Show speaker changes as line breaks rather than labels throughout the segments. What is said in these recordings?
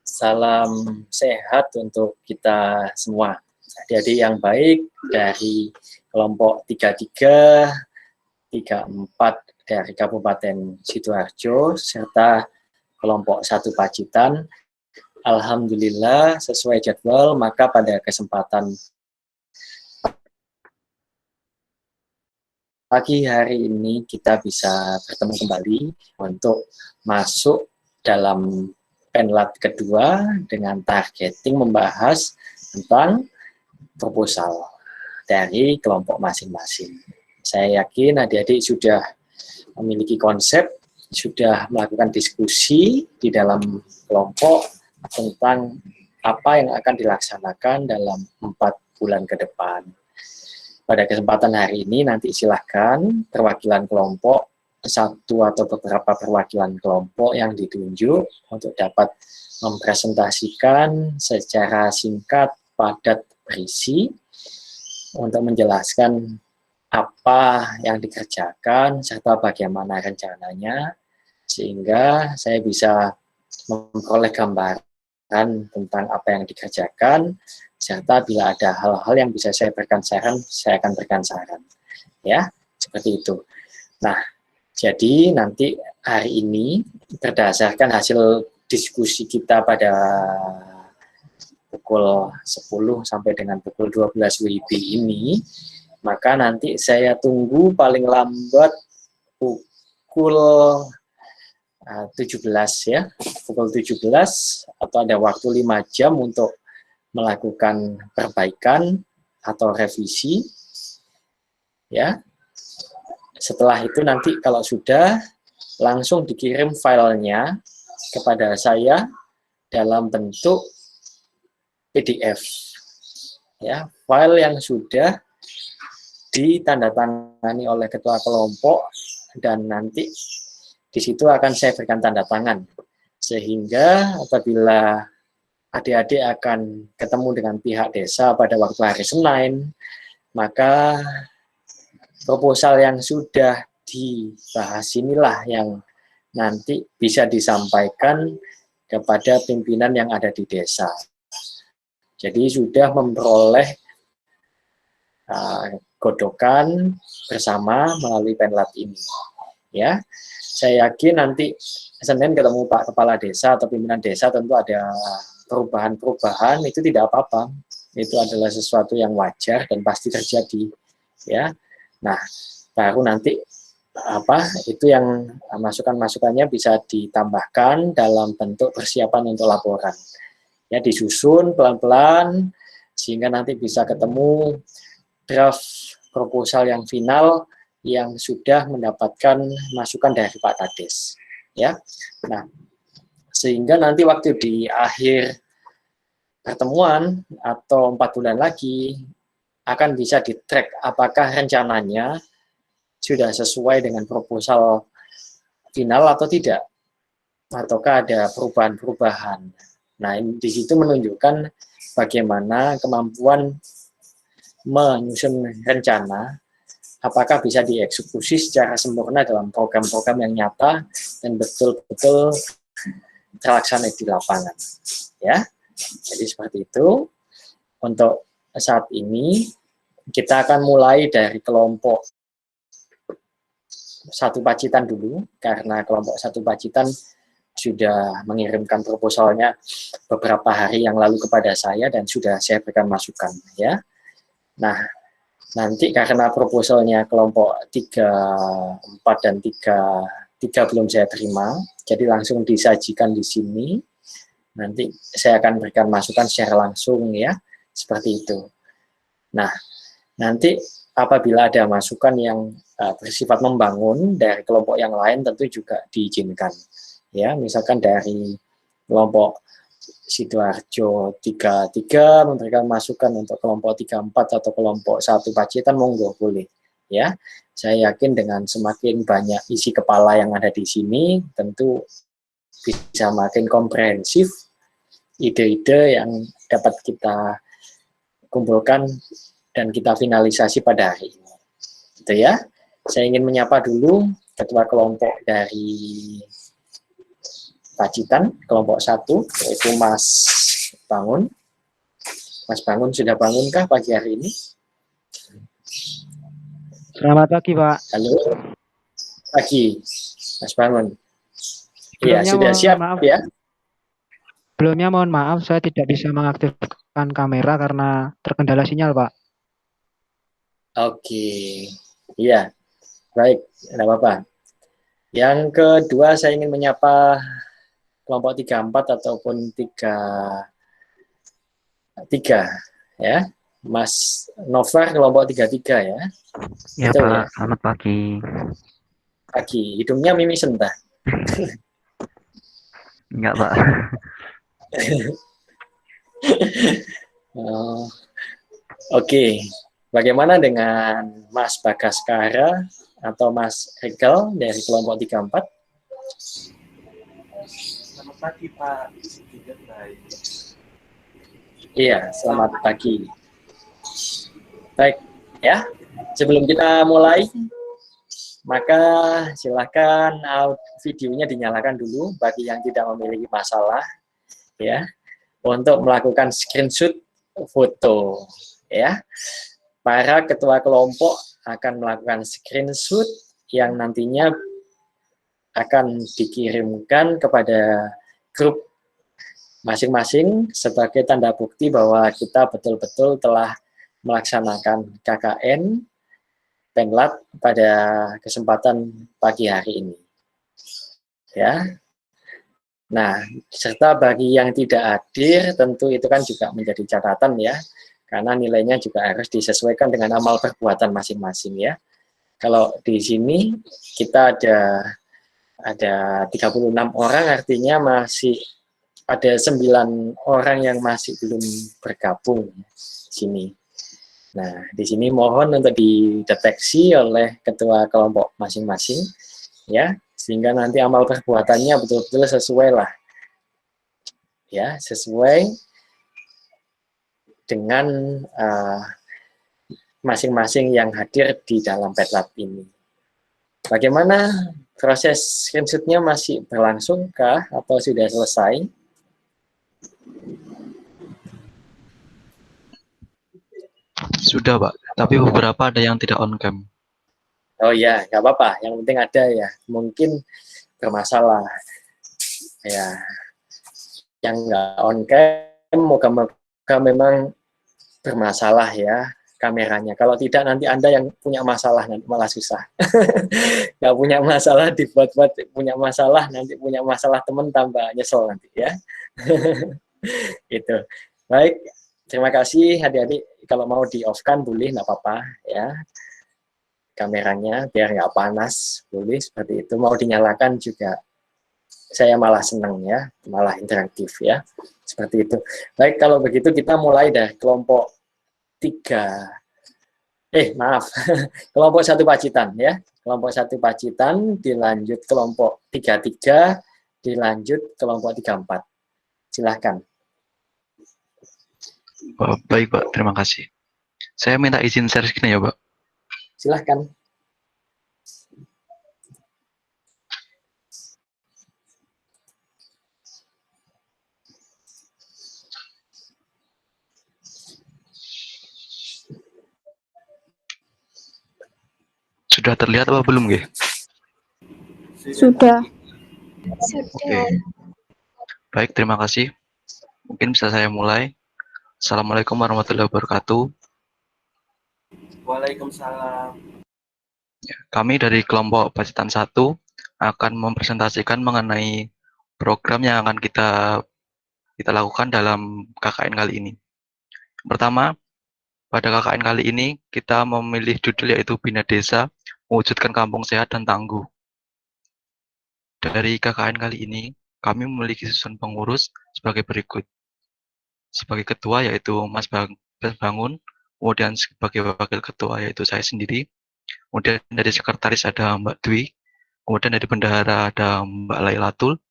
Salam sehat untuk kita semua. Adik-adik yang baik dari kelompok 33, 34 dari Kabupaten Sidoarjo, serta kelompok 1 Pacitan. Alhamdulillah sesuai jadwal, maka pada kesempatan pagi hari ini kita bisa bertemu kembali untuk masuk dalam penlat kedua dengan targeting membahas tentang proposal dari kelompok masing-masing. Saya yakin adik-adik sudah memiliki konsep, sudah melakukan diskusi di dalam kelompok tentang apa yang akan dilaksanakan dalam 4 bulan ke depan. Pada kesempatan hari ini nanti silahkan perwakilan kelompok, satu atau beberapa perwakilan kelompok yang ditunjuk untuk dapat mempresentasikan secara singkat, padat, berisi untuk menjelaskan apa yang dikerjakan serta bagaimana rencananya, sehingga saya bisa memperoleh gambaran tentang apa yang dikerjakan, serta bila ada hal-hal yang bisa saya berikan saran, saya akan berikan saran. Ya, seperti itu. Nah, jadi nanti hari ini berdasarkan hasil diskusi kita pada pukul 10 sampai dengan pukul 12 WIB ini, maka nanti saya tunggu paling lambat pukul 17 ya, pukul 17 atau ada waktu 5 jam untuk melakukan perbaikan atau revisi ya. Setelah itu nanti kalau sudah langsung dikirim filenya kepada saya dalam bentuk PDF ya, file yang sudah ditandatangani oleh ketua kelompok, dan nanti di situ akan saya berikan tanda tangan, sehingga apabila adik-adik akan ketemu dengan pihak desa pada waktu hari Senin, maka proposal yang sudah dibahas inilah yang nanti bisa disampaikan kepada pimpinan yang ada di desa. Jadi sudah memperoleh godokan bersama melalui penlat ini. Ya, saya yakin nanti Senin ketemu Pak Kepala Desa atau pimpinan desa tentu ada perubahan-perubahan, itu tidak apa-apa, itu adalah sesuatu yang wajar dan pasti terjadi ya. Nah, baru nanti itu yang masukan-masukannya bisa ditambahkan dalam bentuk persiapan untuk laporan ya, disusun pelan-pelan sehingga nanti bisa ketemu draft proposal yang final yang sudah mendapatkan masukan dari Pak Kades ya. Nah, sehingga nanti waktu di akhir pertemuan atau 4 bulan lagi akan bisa di-track apakah rencananya sudah sesuai dengan proposal final atau tidak, ataukah ada perubahan-perubahan. Nah, di situ menunjukkan bagaimana kemampuan menyusun rencana, apakah bisa dieksekusi secara sempurna dalam program-program yang nyata dan betul-betul terlaksana di lapangan. Ya, jadi seperti itu. Untuk saat ini kita akan mulai dari kelompok 1 Pacitan dulu, karena kelompok 1 Pacitan sudah mengirimkan proposalnya beberapa hari yang lalu kepada saya dan sudah saya berikan masukan ya. Nah, nanti karena proposalnya kelompok 3, 4 dan 3 belum saya terima, jadi langsung disajikan di sini. Nanti saya akan berikan masukan secara langsung ya, seperti itu. Nah, nanti apabila ada masukan yang bersifat membangun dari kelompok yang lain tentu juga diizinkan. Ya, misalkan dari kelompok Sidoarjo 33 memberikan masukan untuk kelompok 34 atau kelompok 1 Pacitan, monggo boleh. Ya, saya yakin dengan semakin banyak isi kepala yang ada di sini, tentu bisa makin komprehensif ide-ide yang dapat kita kumpulkan dan kita finalisasi pada hari ini. Gitu ya. Saya ingin menyapa dulu ketua kelompok dari Pacitan, kelompok 1, yaitu Mas Bangun. Mas Bangun sudah bangunkah pagi hari ini?
Selamat pagi, Pak.
Halo, pagi, Mas Bangun. Iya,
Sebelumnya
sudah
mohon
siap
maaf.
ya?
Sebelumnya mohon maaf, saya tidak bisa mengaktifkan kamera karena terkendala sinyal, Pak.
Oke, iya, baik, tidak apa-apa. Yang kedua, saya ingin menyapa kelompok 34 ataupun 33 ya. Mas Novar kelompok 33 ya.
Ya
Betul
Pak,
ya?
selamat pagi.
Pagi, hidungnya mimisen dah.
Enggak Pak.
Oh, Oke, bagaimana dengan Mas Bagaskara atau Mas Hekel dari kelompok 34?
Selamat pagi Pak.
Iya, selamat pagi. Baik, ya. Sebelum kita mulai, maka silakan videonya dinyalakan dulu bagi yang tidak memiliki masalah, ya, untuk melakukan screenshot foto, ya. Para ketua kelompok akan melakukan screenshot yang nantinya akan dikirimkan kepada grup masing-masing sebagai tanda bukti bahwa kita betul-betul telah melaksanakan KKN Penlat pada kesempatan pagi hari ini. Ya. Nah, serta bagi yang tidak hadir tentu itu kan juga menjadi catatan ya, karena nilainya juga harus disesuaikan dengan amal perbuatan masing-masing ya. Kalau di sini kita ada 36 orang, artinya masih ada 9 orang yang masih belum bergabung di sini. Nah, di sini mohon untuk dideteksi oleh ketua kelompok masing-masing, ya, sehingga nanti amal perbuatannya betul-betul sesuai lah, ya, sesuai dengan masing-masing yang hadir di dalam Petlat ini. Bagaimana proses screenshot-nya, masih berlangsungkah atau sudah selesai?
Sudah Pak, tapi beberapa ada yang tidak on cam.
Oh ya, nggak apa-apa. Yang penting ada ya. Mungkin bermasalah. Ya, yang nggak on cam, moga-moga memang bermasalah ya kameranya. Kalau tidak nanti Anda yang punya masalah, nanti malah susah. Nggak punya masalah dibuat-buat punya masalah, nanti punya masalah teman tambah nyesel nanti ya. Gitu. Baik, terima kasih adik-adik. Kalau mau di off kan boleh, nggak apa-apa ya. Kameranya biar nggak panas, boleh seperti itu. Mau dinyalakan juga saya malah senang ya, malah interaktif ya, seperti itu. Baik, kalau begitu kita mulai dari kelompok 3, maaf, kelompok 1 Pacitan ya, kelompok 1 Pacitan, dilanjut kelompok 33, dilanjut kelompok 34. Silahkan.
Oh, baik Pak, terima kasih. Saya minta izin share screen ya Pak.
Silahkan.
Sudah terlihat apa belum Nggih?
Sudah.
Oke. Baik, terima kasih. Mungkin bisa saya mulai. Assalamualaikum warahmatullahi wabarakatuh.
Waalaikumsalam.
Kami dari kelompok Pacitan 1 akan mempresentasikan mengenai program yang akan kita lakukan dalam KKN kali ini. Pertama, pada KKN kali ini kita memilih judul yaitu Bina Desa Mewujudkan Kampung Sehat dan Tangguh. Dari KKN kali ini, kami memiliki susunan pengurus sebagai berikut. Sebagai ketua yaitu Mas Bangun, kemudian sebagai wakil ketua yaitu saya sendiri, kemudian dari sekretaris ada Mbak Dwi, kemudian dari bendahara ada Mbak Lailatul,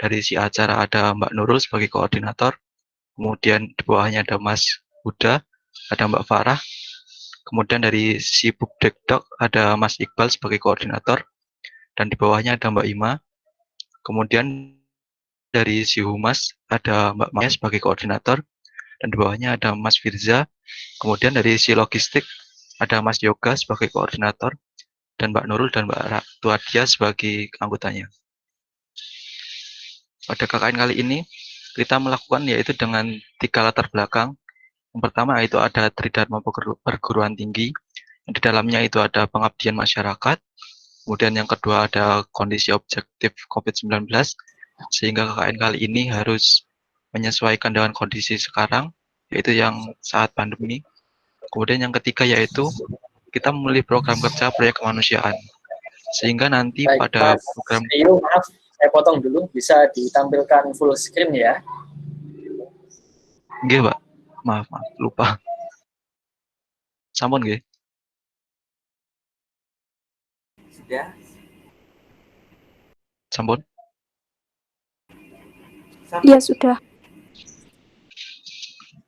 dari si acara ada Mbak Nurul sebagai koordinator, kemudian di bawahnya ada Mas Huda, ada Mbak Farah, kemudian dari si Bukdekdok ada Mas Iqbal sebagai koordinator, dan di bawahnya ada Mbak Ima, kemudian dari si Humas ada Mbak Maya sebagai koordinator, dan di bawahnya ada Mas Firza. Kemudian dari si logistik ada Mas Yoga sebagai koordinator, dan Mbak Nurul dan Mbak Ratu Adia sebagai anggotanya. Pada KKN kali ini, kita melakukan yaitu dengan 3 latar belakang. Yang pertama yaitu ada Tridharma Perguruan Tinggi, yang di dalamnya itu ada pengabdian masyarakat. Kemudian yang kedua ada kondisi objektif COVID-19, sehingga KKN kali ini harus menyesuaikan dengan kondisi sekarang, yaitu yang saat pandemi. Kemudian yang ketiga yaitu kita memilih program kerja proyek kemanusiaan, sehingga nanti
Baik,
pada
Mas
program
Rio, maaf, saya potong dulu. Bisa ditampilkan full screen ya?
nggih, Pak. Maaf, lupa. Sampun nggih.
Sudah?
Sampun.
Iya, sudah.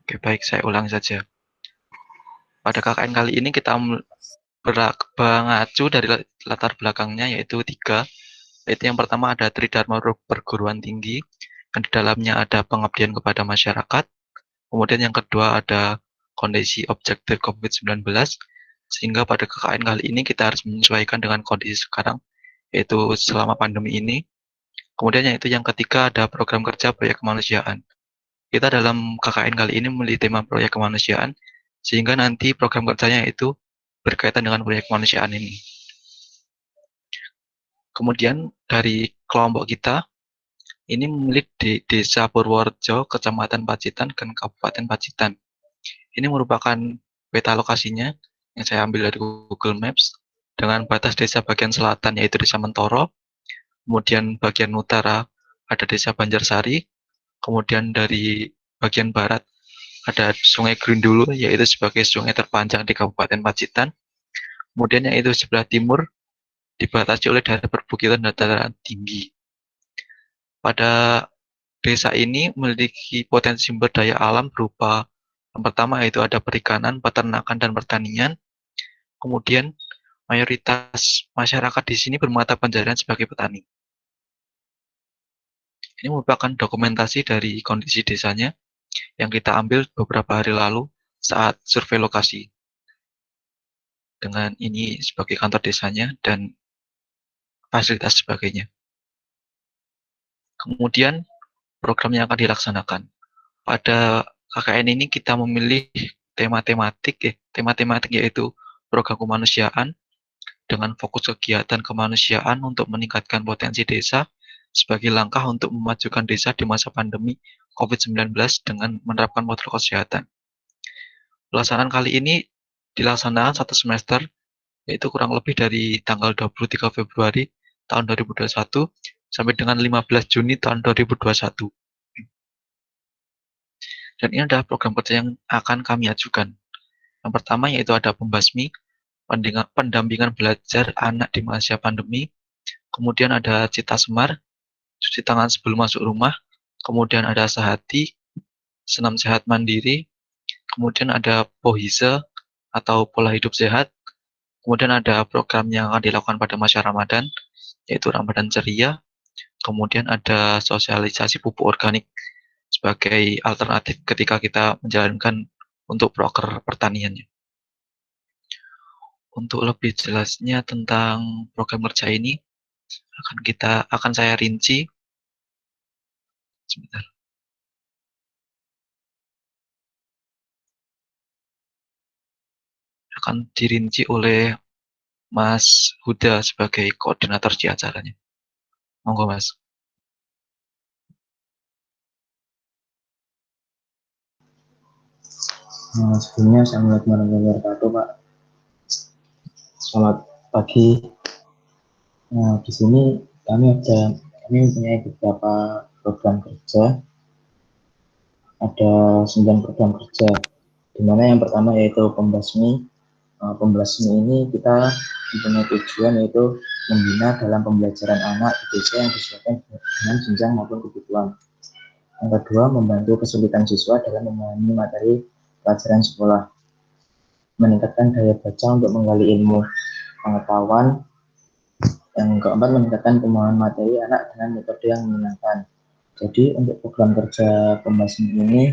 Oke, baik, saya ulang saja. Pada KKN kali ini kita mengacu dari latar belakangnya yaitu 3, yaitu yang pertama ada Tridharma Perguruan Tinggi, yang di dalamnya ada pengabdian kepada masyarakat. Kemudian yang kedua ada kondisi objektif COVID-19, sehingga pada KKN kali ini kita harus menyesuaikan dengan kondisi sekarang, yaitu selama pandemi ini. Kemudian yaitu yang ketiga ada program kerja proyek kemanusiaan. Kita dalam KKN kali ini memilih tema proyek kemanusiaan, sehingga nanti program kerjanya itu berkaitan dengan proyek kemanusiaan ini. Kemudian dari kelompok kita, ini memilih di Desa Purworejo, Kecamatan Pacitan, dan Kabupaten Pacitan. Ini merupakan peta lokasinya yang saya ambil dari Google Maps, dengan batas desa bagian selatan yaitu Desa Mentoro, kemudian bagian utara ada Desa Banjarsari, kemudian dari bagian barat ada Sungai Grindulu, yaitu sebagai sungai terpanjang di Kabupaten Pacitan. Kemudian yaitu sebelah timur dibatasi oleh daerah perbukitan dan dataran tinggi. Pada desa ini memiliki potensi sumber daya alam berupa yang pertama yaitu ada perikanan, peternakan, dan pertanian. Kemudian mayoritas masyarakat di sini bermata pencaharian sebagai petani. Ini merupakan dokumentasi dari kondisi desanya yang kita ambil beberapa hari lalu saat survei lokasi. Dengan ini sebagai kantor desanya dan fasilitas sebagainya. Kemudian program yang akan dilaksanakan. Pada KKN ini kita memilih tema tematik yaitu program kemanusiaan dengan fokus kegiatan kemanusiaan untuk meningkatkan potensi desa sebagai langkah untuk memajukan desa di masa pandemi COVID-19 dengan menerapkan protokol kesehatan. Pelaksanaan kali ini dilaksanakan 1 semester, yaitu kurang lebih dari tanggal 23 Februari tahun 2021 sampai dengan 15 Juni tahun 2021. Dan ini adalah program kerja yang akan kami ajukan. Yang pertama yaitu ada pembasmi, pendampingan belajar anak di masa pandemi, kemudian ada Cita Semar, cuci tangan sebelum masuk rumah, kemudian ada Sehati, senam sehat mandiri, kemudian ada Pohise atau pola hidup sehat, kemudian ada program yang akan dilakukan pada masa Ramadan, yaitu Ramadan Ceria, kemudian ada sosialisasi pupuk organik sebagai alternatif ketika kita menjalankan untuk proker pertaniannya. Untuk lebih jelasnya tentang program kerja ini akan saya rinci. Sebentar. Akan dirinci oleh Mas Huda sebagai koordinator di acaranya. Monggo Mas.
Sebelumnya Assalamualaikum warahmatullahi wabarakatuh, Pak. Selamat pagi. Nah, di sini kami mempunyai beberapa program kerja. Ada 9 program kerja. Di mana yang pertama yaitu pembasmi. Pembasmi ini kita mempunyai tujuan yaitu membina dalam pembelajaran anak di desa yang disesuaikan dengan jenjang maupun kebutuhan. Yang kedua, membantu kesulitan siswa dalam memahami materi pelajaran sekolah, meningkatkan daya baca untuk menggali ilmu pengetahuan. Yang keempat, meningkatkan pemahaman materi anak dengan metode yang menyenangkan. Jadi untuk program kerja pembahasan ini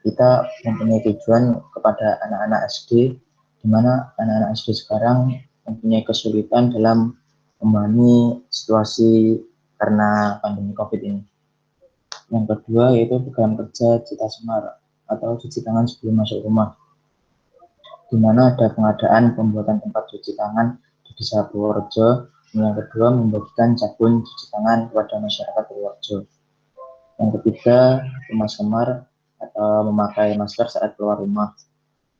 kita mempunyai tujuan kepada anak-anak SD, di mana anak-anak SD sekarang mempunyai kesulitan dalam memahami situasi karena pandemi COVID ini. Yang kedua yaitu program kerja Cita Semar atau cuci tangan sebelum masuk rumah, di mana ada pengadaan pembuatan tempat cuci tangan di Desa Purworejo. Yang kedua membagikan sabun cuci tangan kepada masyarakat Purworejo. Yang ketiga, Rumah Semar atau memakai masker saat keluar rumah.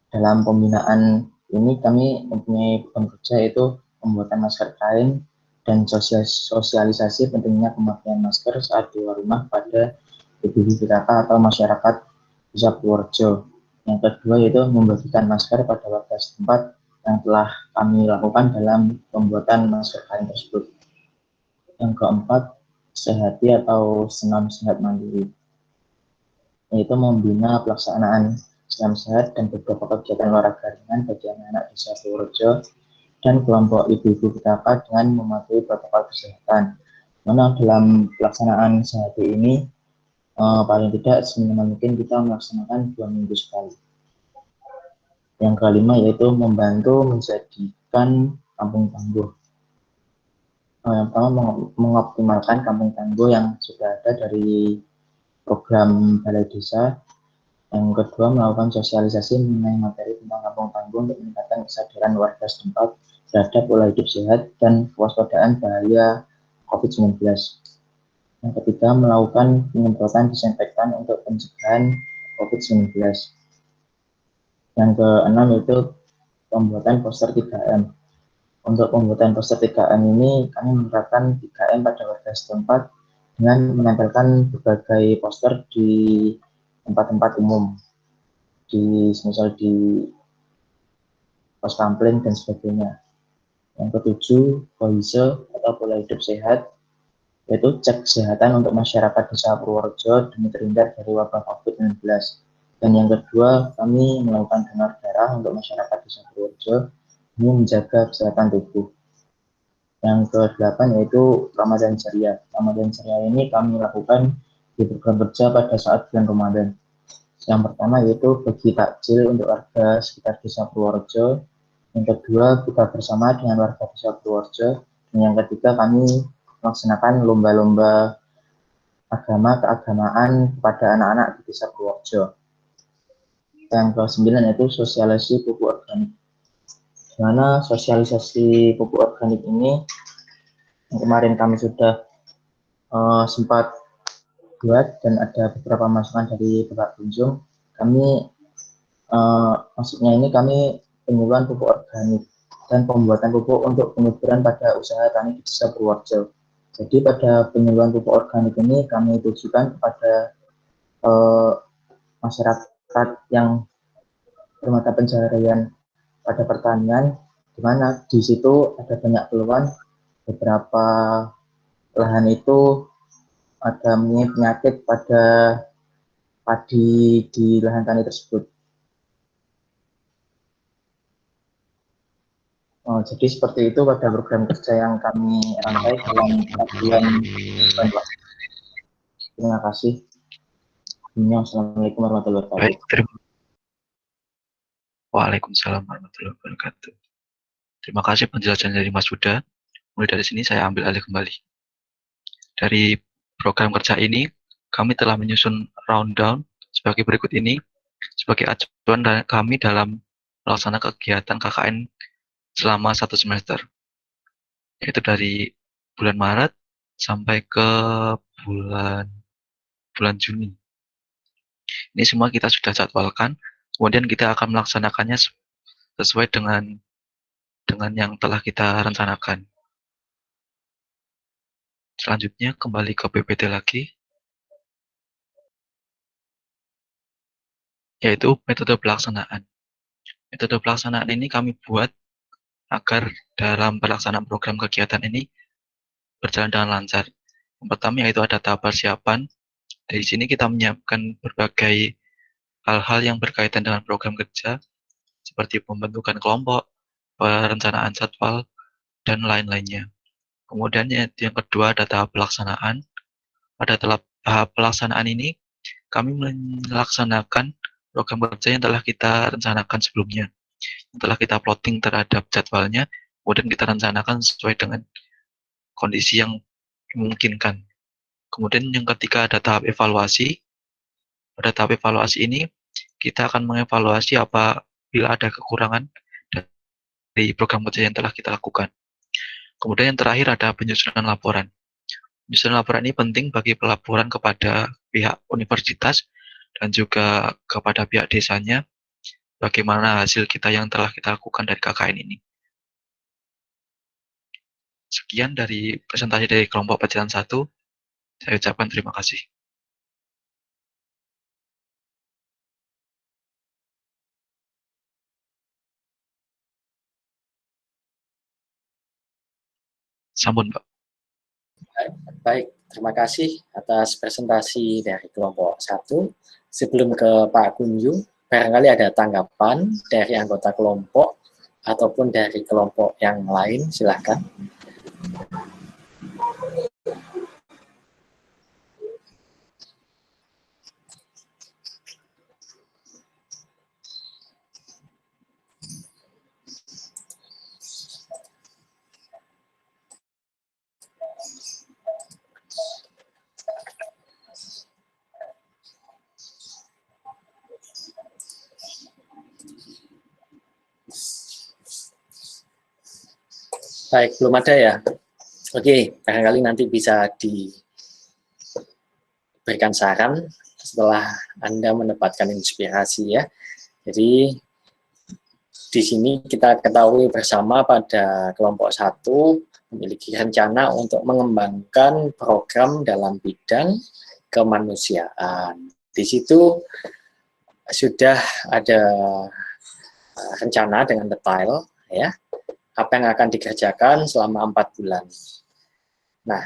Dalam pembinaan ini kami mempunyai program kerja yaitu pembuatan masker kain dan sosialisasi pentingnya pemakaian masker saat keluar rumah pada ibu-ibu PKK atau masyarakat Desa Purworejo. Yang kedua yaitu membagikan masker pada warga setempat yang telah kami lakukan dalam pembuatan masker kain tersebut. Yang keempat, sehati atau senam sehat mandiri, yaitu membina pelaksanaan senam sehat dan beberapa kegiatan olahraga ringan bagi anak-anak Desa Purworejo dan kelompok ibu-ibu PKK dengan mematuhi protokol kesehatan. Mana dalam pelaksanaan sehati ini paling tidak seminimal mungkin kita melaksanakan 2 minggu sekali. Yang kelima yaitu membantu menjadikan kampung tangguh. Yang pertama mengoptimalkan kampung tangguh yang sudah ada dari program Balai Desa. Yang kedua melakukan sosialisasi mengenai materi tentang kampung tangguh untuk meningkatkan kesadaran warga setempat terhadap pola hidup sehat dan kewaspadaan bahaya COVID-19. Yang ketiga melakukan penyemprotan disinfektan untuk pencegahan COVID-19. Yang keenam yaitu pembuatan poster 3M. Untuk pembuatan poster 3M ini kami menerapkan 3M pada warga setempat dengan menempelkan berbagai poster di tempat-tempat umum, misal di pos kampleng dan sebagainya. Yang ketujuh, POHISE atau pola hidup sehat, yaitu cek kesehatan untuk masyarakat Desa Purworejo demi terhindar dari wabah COVID-19. Dan yang kedua, kami melakukan donor darah untuk masyarakat Desa Purworejo demi menjaga kesehatan tubuh. Yang ke-8 yaitu Ramadan Ceria. Ramadan Ceria ini kami lakukan di program kerja pada saat bulan Ramadan. Yang pertama yaitu bagi takjil untuk warga sekitar Desa Purworejo. Yang kedua buka bersama dengan warga Desa Purworejo. Dan yang ketiga kami melaksanakan lomba-lomba agama keagamaan kepada anak-anak di Desa Purworejo. Yang ke-9 yaitu sosialisasi pupuk organik. Di mana sosialisasi pupuk organik ini yang kemarin kami sudah sempat buat dan ada beberapa masukan dari Bapak Bunjung. Kami maksudnya ini kami penyuluhan pupuk organik dan pembuatan pupuk untuk penyuburan pada usaha tani di Desa Purworejo. Jadi pada penyuluhan pupuk organik ini kami tujukan kepada masyarakat yang bermata pencaharian pada pertanian, di mana di situ ada banyak keluhan. Beberapa lahan itu ada penyakit pada padi di lahan tani tersebut. Jadi seperti itu pada program kerja yang kami rangkai dalam bulan. Terima kasih. Assalamualaikum warahmatullahi wabarakatuh.
Baik, Waalaikumsalam warahmatullahi wabarakatuh. Terima kasih penjelasan dari Mas Huda. Mulai dari sini saya ambil alih kembali. Dari program kerja ini, kami telah menyusun rundown sebagai berikut ini, sebagai acuan kami dalam melaksanakan kegiatan KKN selama 1 semester, yaitu dari bulan Maret sampai ke bulan Juni. Ini semua kita sudah jadwalkan, kemudian kita akan melaksanakannya sesuai dengan yang telah kita rencanakan. Selanjutnya kembali ke PPT lagi, yaitu metode pelaksanaan. Metode pelaksanaan ini kami buat agar dalam pelaksanaan program kegiatan ini berjalan dengan lancar. Yang pertama yaitu ada tahap persiapan. Dari sini kita menyiapkan berbagai hal-hal yang berkaitan dengan program kerja, seperti pembentukan kelompok, perencanaan jadwal, dan lain-lainnya. Kemudian yang kedua ada tahap pelaksanaan. Pada tahap pelaksanaan ini, kami melaksanakan program kerja yang telah kita rencanakan sebelumnya. Yang telah kita plotting terhadap jadwalnya, kemudian kita rencanakan sesuai dengan kondisi yang memungkinkan. Kemudian yang ketiga ada tahap evaluasi. Pada tahap evaluasi ini, kita akan mengevaluasi apabila ada kekurangan dari program kerja yang telah kita lakukan. Kemudian yang terakhir ada penyusunan laporan. Penyusunan laporan ini penting bagi pelaporan kepada pihak universitas dan juga kepada pihak desanya bagaimana hasil kita yang telah kita lakukan dari KKN ini. Sekian dari presentasi dari kelompok pelajaran 1. Saya ucapkan terima kasih. Sampun, Pak.
Baik, terima kasih atas presentasi dari kelompok 1. Sebelum ke Pak Kunjung, barangkali ada tanggapan dari anggota kelompok ataupun dari kelompok yang lain, silakan. Baik, belum ada ya? Oke, barangkali nanti bisa diberikan saran setelah Anda mendapatkan inspirasi ya. Jadi di sini kita ketahui bersama pada kelompok 1 memiliki rencana untuk mengembangkan program dalam bidang kemanusiaan. Di situ sudah ada rencana dengan detail ya, apa yang akan dikerjakan selama 4 bulan. Nah,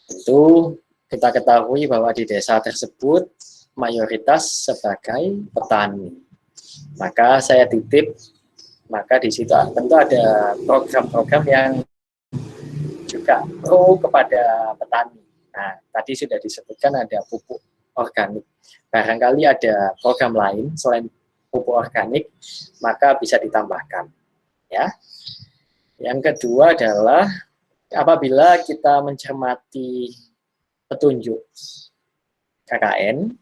tentu kita ketahui bahwa di desa tersebut mayoritas sebagai petani. Maka saya titip, maka di situ tentu ada program-program yang juga pro kepada petani. Nah, tadi sudah disebutkan ada pupuk organik. Barangkali ada program lain selain pupuk organik, maka bisa ditambahkan. Ya. Yang kedua adalah apabila kita mencermati petunjuk KKN,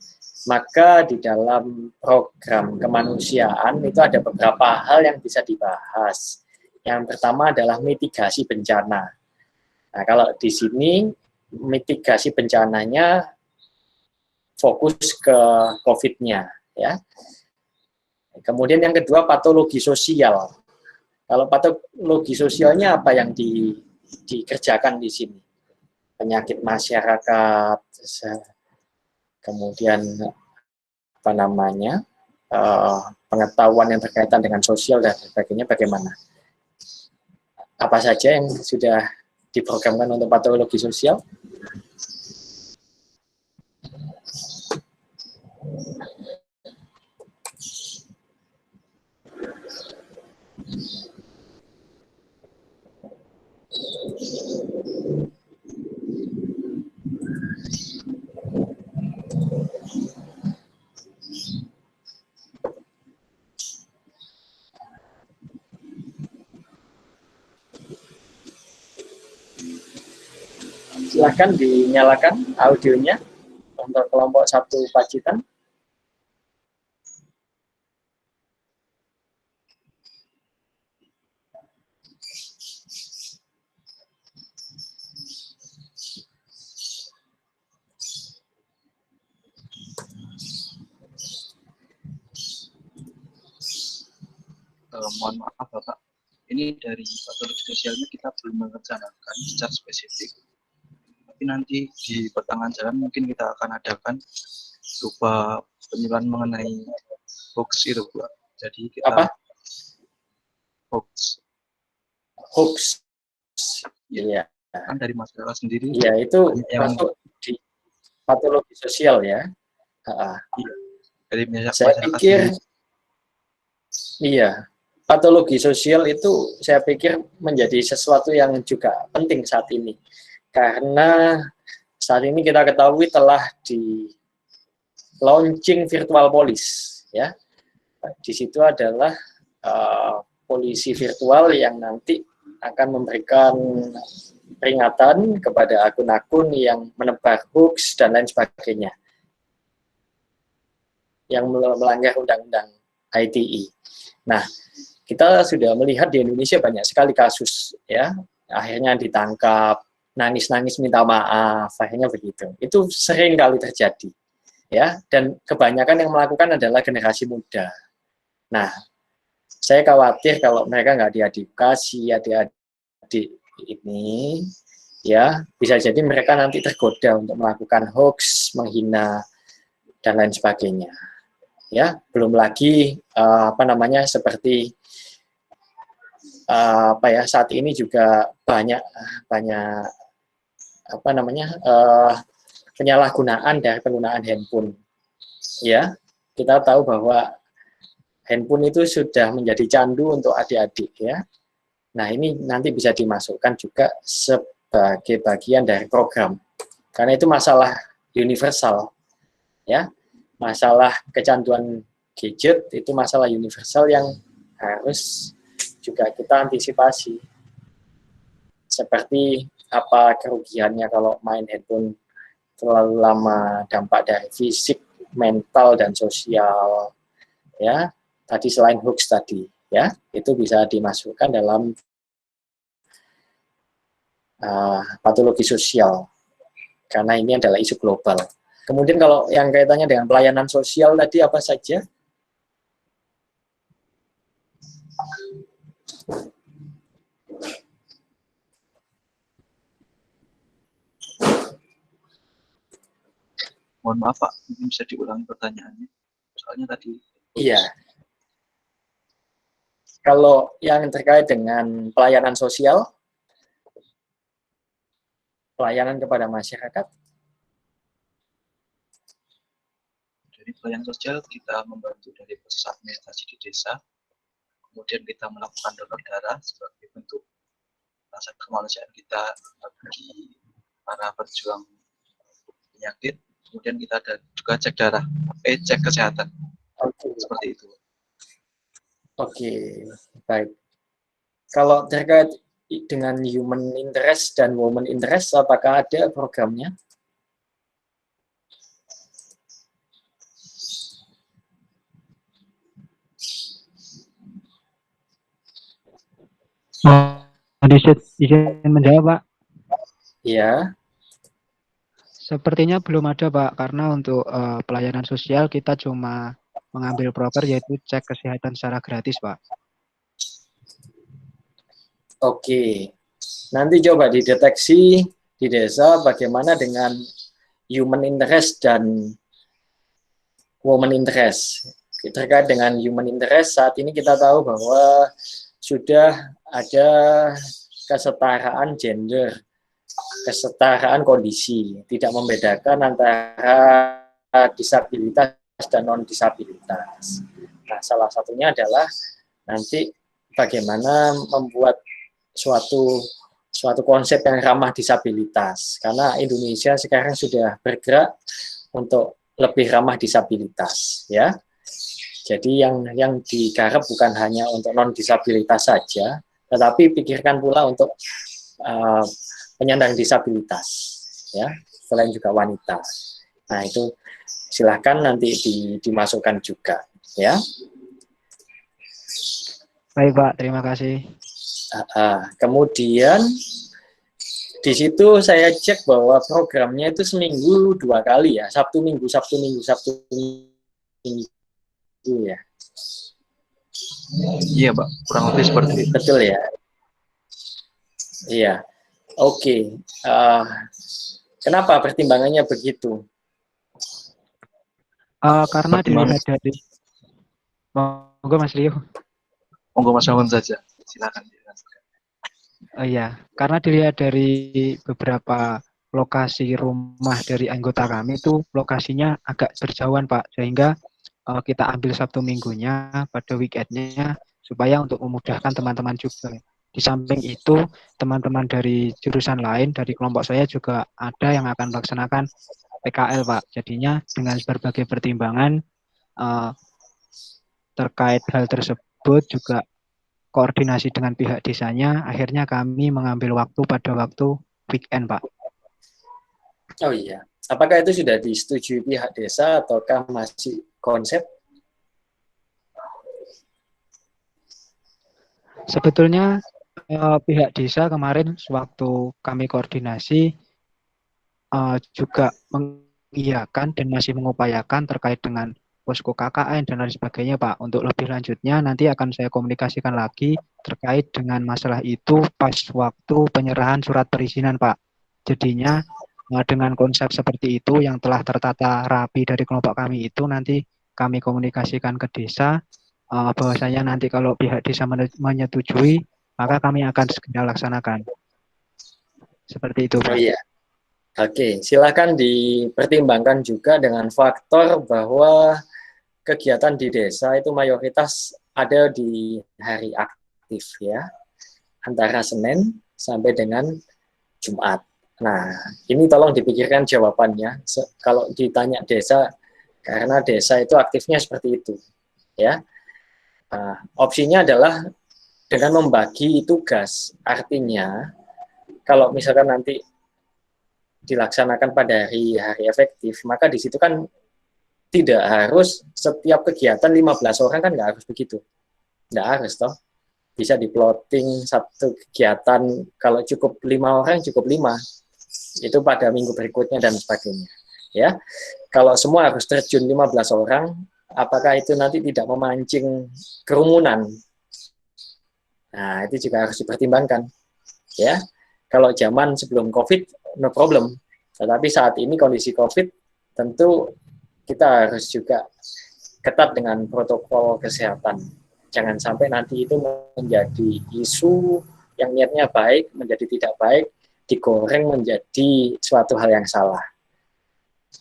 maka di dalam program kemanusiaan itu ada beberapa hal yang bisa dibahas. Yang pertama adalah mitigasi bencana. Nah, kalau di sini mitigasi bencananya fokus ke COVID-nya, ya. Kemudian yang kedua patologi sosial. Kalau patologi sosialnya apa yang dikerjakan di sini? Penyakit masyarakat, kemudian apa namanya, pengetahuan yang berkaitan dengan sosial dan sebagainya bagaimana? Apa saja yang sudah diprogramkan untuk patologi sosial? Silakan dinyalakan audionya untuk kelompok 1 Pacitan.
Mohon maaf Bapak, ini dari patologi sosialnya kita belum merencanakan secara spesifik. Tapi nanti di pertengahan jalan mungkin kita akan adakan berupa penyuluhan mengenai hoax itu, Pak. Jadi kita
apa?
Hoax.
Hoax. Iya.
Kan dari masyarakat sendiri.
Iya, itu
yang
masuk di patologi sosial ya.
Dari
saya pikir, iya, patologi sosial itu saya pikir menjadi sesuatu yang juga penting saat ini. Karena saat ini kita ketahui telah di launching virtual police, ya. Di situ adalah polisi virtual yang nanti akan memberikan peringatan kepada akun-akun yang menebar hoax dan lain sebagainya yang melanggar undang-undang ITE. Nah, kita sudah melihat di Indonesia banyak sekali kasus, ya, akhirnya ditangkap, nangis-nangis minta maaf, akhirnya begitu. Itu sering kali terjadi, ya, dan kebanyakan yang melakukan adalah generasi muda. Nah, saya khawatir kalau mereka nggak diedukasi, adik-adik ini, ya, bisa jadi mereka nanti tergoda untuk melakukan hoax, menghina, dan lain sebagainya. Ya, belum lagi seperti saat ini juga banyak penyalahgunaan dari penggunaan handphone. Ya, kita tahu bahwa handphone itu sudah menjadi candu untuk adik-adik, ya. Nah, ini nanti bisa dimasukkan juga sebagai bagian dari program. Karena itu masalah universal, ya. Masalah kecanduan gadget itu masalah universal yang harus juga kita antisipasi. Seperti apa kerugiannya kalau main handphone terlalu lama, dampak dari fisik, mental, dan sosial, ya. Tadi selain hoax tadi, ya, itu bisa dimasukkan dalam patologi sosial, karena ini adalah isu global. Kemudian kalau yang kaitannya dengan pelayanan sosial tadi apa saja?
Mohon maaf Pak, mungkin bisa diulangi pertanyaannya. Soalnya tadi.
Iya. Kalau yang terkait dengan pelayanan sosial, pelayanan kepada masyarakat.
Dari pelayanan sosial kita membantu dari proses administrasi di desa, kemudian kita melakukan donor darah sebagai bentuk rasa kemanusiaan kita bagi para pejuang penyakit. Kemudian kita ada juga cek darah, cek kesehatan. Seperti itu.
Oke, baik. Kalau terkait dengan human interest dan woman interest, apakah ada programnya?
Izin menjawab, Pak.
Iya.
Sepertinya belum ada, Pak, karena untuk pelayanan sosial kita cuma mengambil proper yaitu cek kesehatan secara gratis, Pak.
Oke. Nanti coba dideteksi di desa bagaimana dengan human interest dan woman interest. Terkait dengan human interest, saat ini kita tahu bahwa sudah ada kesetaraan gender, kesetaraan kondisi, tidak membedakan antara disabilitas dan non-disabilitas. Nah, salah satunya adalah nanti bagaimana membuat suatu konsep yang ramah disabilitas, karena Indonesia sekarang sudah bergerak untuk lebih ramah disabilitas, ya. Jadi yang digarap bukan hanya untuk non-disabilitas saja, tetapi pikirkan pula untuk penyandang disabilitas, ya, selain juga wanita. Nah, itu silahkan nanti dimasukkan juga, ya.
Baik, Pak, terima kasih.
Kemudian di situ saya cek bahwa programnya itu seminggu 2 kali, ya, Sabtu Minggu ya.
Iya, Pak, kurang lebih seperti itu.
Betul ya. Iya. Oke. Kenapa pertimbangannya begitu?
Karena dilihat dari monggo Mas Rio.
Monggo Mas Awan saja. Silakan.
Iya, karena dilihat dari beberapa lokasi rumah dari anggota kami itu lokasinya agak berjauhan, Pak, sehingga kita ambil Sabtu Minggunya pada weekendnya supaya untuk memudahkan teman-teman juga. Di samping itu, teman-teman dari jurusan lain, dari kelompok saya juga ada yang akan melaksanakan PKL, Pak. Jadinya dengan berbagai pertimbangan terkait hal tersebut juga koordinasi dengan pihak desanya, akhirnya kami mengambil waktu pada waktu weekend, Pak.
Oh iya, apakah itu sudah disetujui pihak desa ataukah masih konsep?
Sebetulnya pihak desa kemarin sewaktu kami koordinasi juga mengiyakan dan masih mengupayakan terkait dengan posko KKN dan lain sebagainya, Pak. Untuk lebih lanjutnya nanti akan saya komunikasikan lagi terkait dengan masalah itu pas waktu penyerahan surat perizinan, Pak. Jadinya dengan konsep seperti itu yang telah tertata rapi dari kelompok kami itu nanti kami komunikasikan ke desa bahwasanya nanti kalau pihak desa menyetujui maka kami akan segera laksanakan. Seperti itu, Pak.
Oh iya. Oke, silakan dipertimbangkan juga dengan faktor bahwa kegiatan di desa itu mayoritas ada di hari aktif ya, antara Senin sampai dengan Jumat. Nah, ini tolong dipikirkan jawabannya. Kalau ditanya desa, karena desa itu aktifnya seperti itu ya. Opsinya adalah dengan membagi tugas. Artinya, kalau misalkan nanti dilaksanakan pada hari efektif, maka di situ kan tidak harus setiap kegiatan 15 orang, kan nggak harus begitu. Nggak harus toh. Bisa diplotting satu kegiatan, kalau cukup 5 orang cukup 5. Itu pada minggu berikutnya dan sebagainya. Ya. Kalau semua harus terjun 15 orang, apakah itu nanti tidak memancing kerumunan? Nah, itu juga harus dipertimbangkan. Ya. Kalau zaman sebelum COVID, no problem. Tetapi saat ini kondisi COVID, tentu kita harus juga ketat dengan protokol kesehatan. Jangan sampai nanti itu menjadi isu yang niatnya baik, menjadi tidak baik, digoreng menjadi suatu hal yang salah.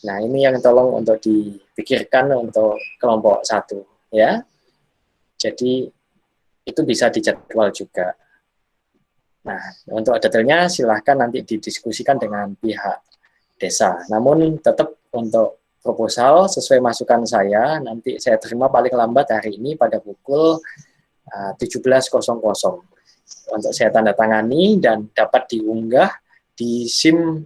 Nah, ini yang tolong untuk dipikirkan untuk kelompok 1. Ya. Jadi, itu bisa dijadwal juga. Nah, untuk detailnya silahkan nanti didiskusikan dengan pihak desa. Namun tetap untuk proposal sesuai masukan saya, nanti saya terima paling lambat hari ini pada pukul 17.00. Untuk saya tanda tangani dan dapat diunggah di SIM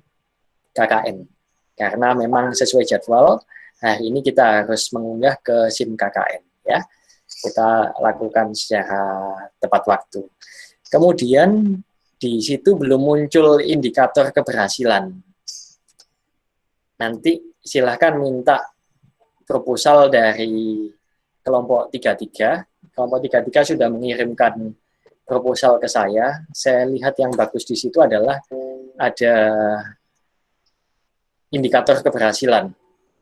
KKN. Karena memang sesuai jadwal, hari ini kita harus mengunggah ke SIM KKN. Ya, kita lakukan secara tepat waktu. Kemudian di situ belum muncul indikator keberhasilan. Nanti silahkan minta proposal dari kelompok 33. Kelompok 33 sudah mengirimkan proposal ke saya. Saya lihat yang bagus di situ adalah ada indikator keberhasilan.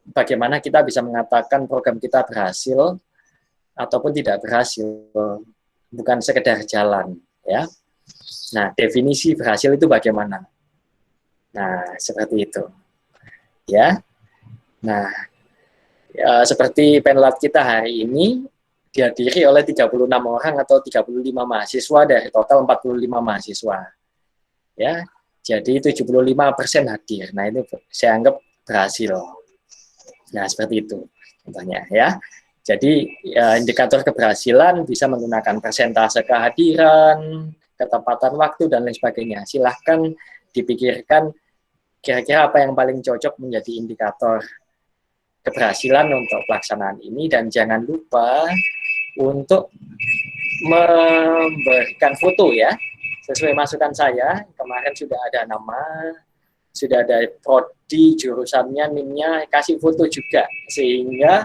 Bagaimana kita bisa mengatakan program kita berhasil ataupun tidak berhasil, bukan sekedar jalan, ya. Nah, definisi berhasil itu bagaimana? Nah, seperti itu. Ya. Nah, seperti penlat kita hari ini dihadiri oleh 36 orang atau 35 mahasiswa dari total 45 mahasiswa. Ya. Jadi 75% hadir. Nah, itu saya anggap berhasil. Nah, seperti itu contohnya ya. Jadi indikator keberhasilan bisa menggunakan persentase kehadiran, ketepatan waktu, dan lain sebagainya. Silahkan dipikirkan kira-kira apa yang paling cocok menjadi indikator keberhasilan untuk pelaksanaan ini, dan jangan lupa untuk memberikan foto ya. Sesuai masukan saya, kemarin sudah ada nama, sudah ada prodi, jurusannya, NIM-nya, kasih foto juga. Sehingga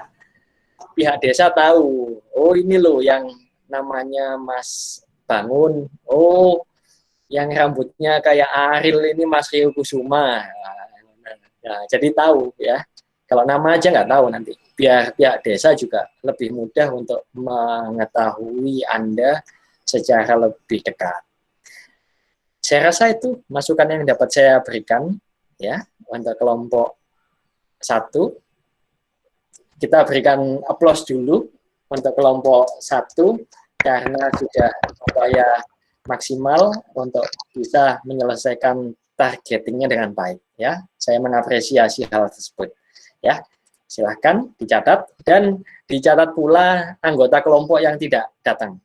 pihak desa tahu, oh ini loh yang namanya Mas Bangun, oh yang rambutnya kayak Ariel ini Mas Rio Kusuma. Nah, jadi tahu ya. Kalau nama aja nggak tahu nanti. Biar pihak desa juga lebih mudah untuk mengetahui Anda secara lebih dekat. Saya rasa itu masukan yang dapat saya berikan ya untuk kelompok 1. Kita berikan aplaus dulu untuk kelompok 1 karena sudah upaya maksimal untuk bisa menyelesaikan targetingnya dengan baik. Ya, saya mengapresiasi hal tersebut. Ya, silahkan dicatat dan dicatat pula anggota kelompok yang tidak datang.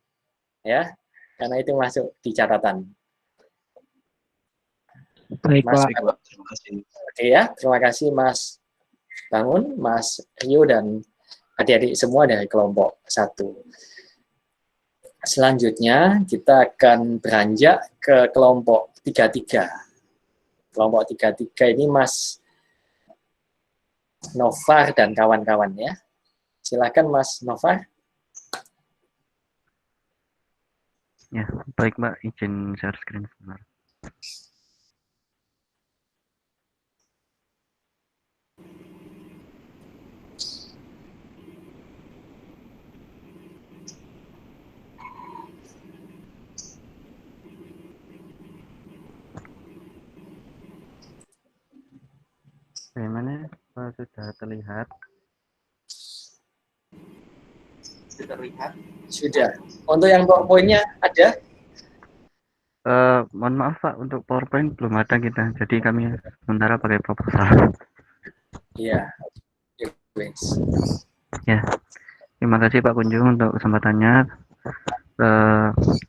Ya, karena itu masuk di catatan.
Baik,
Mas,
Pak.
Baik, Pak. Terima kasih.
oke ya, terima kasih Mas Bangun, Mas Rio, dan adik-adik semua dari kelompok 1. Selanjutnya kita akan beranjak ke kelompok 33. Kelompok 33 ini Mas Novar dan kawan-kawan ya. Silakan Mas Novar.
Ya, baik Mbak, izin share screen sebentar. Bagaimana Pak, sudah terlihat?
Sudah terlihat.
Sudah. Untuk yang PowerPoint-nya ada?
Mohon maaf Pak, untuk PowerPoint belum ada kita, jadi kami sementara pakai proposal.
Iya. Wes.
Ya, terima kasih Pak Kunjung untuk kesempatannya.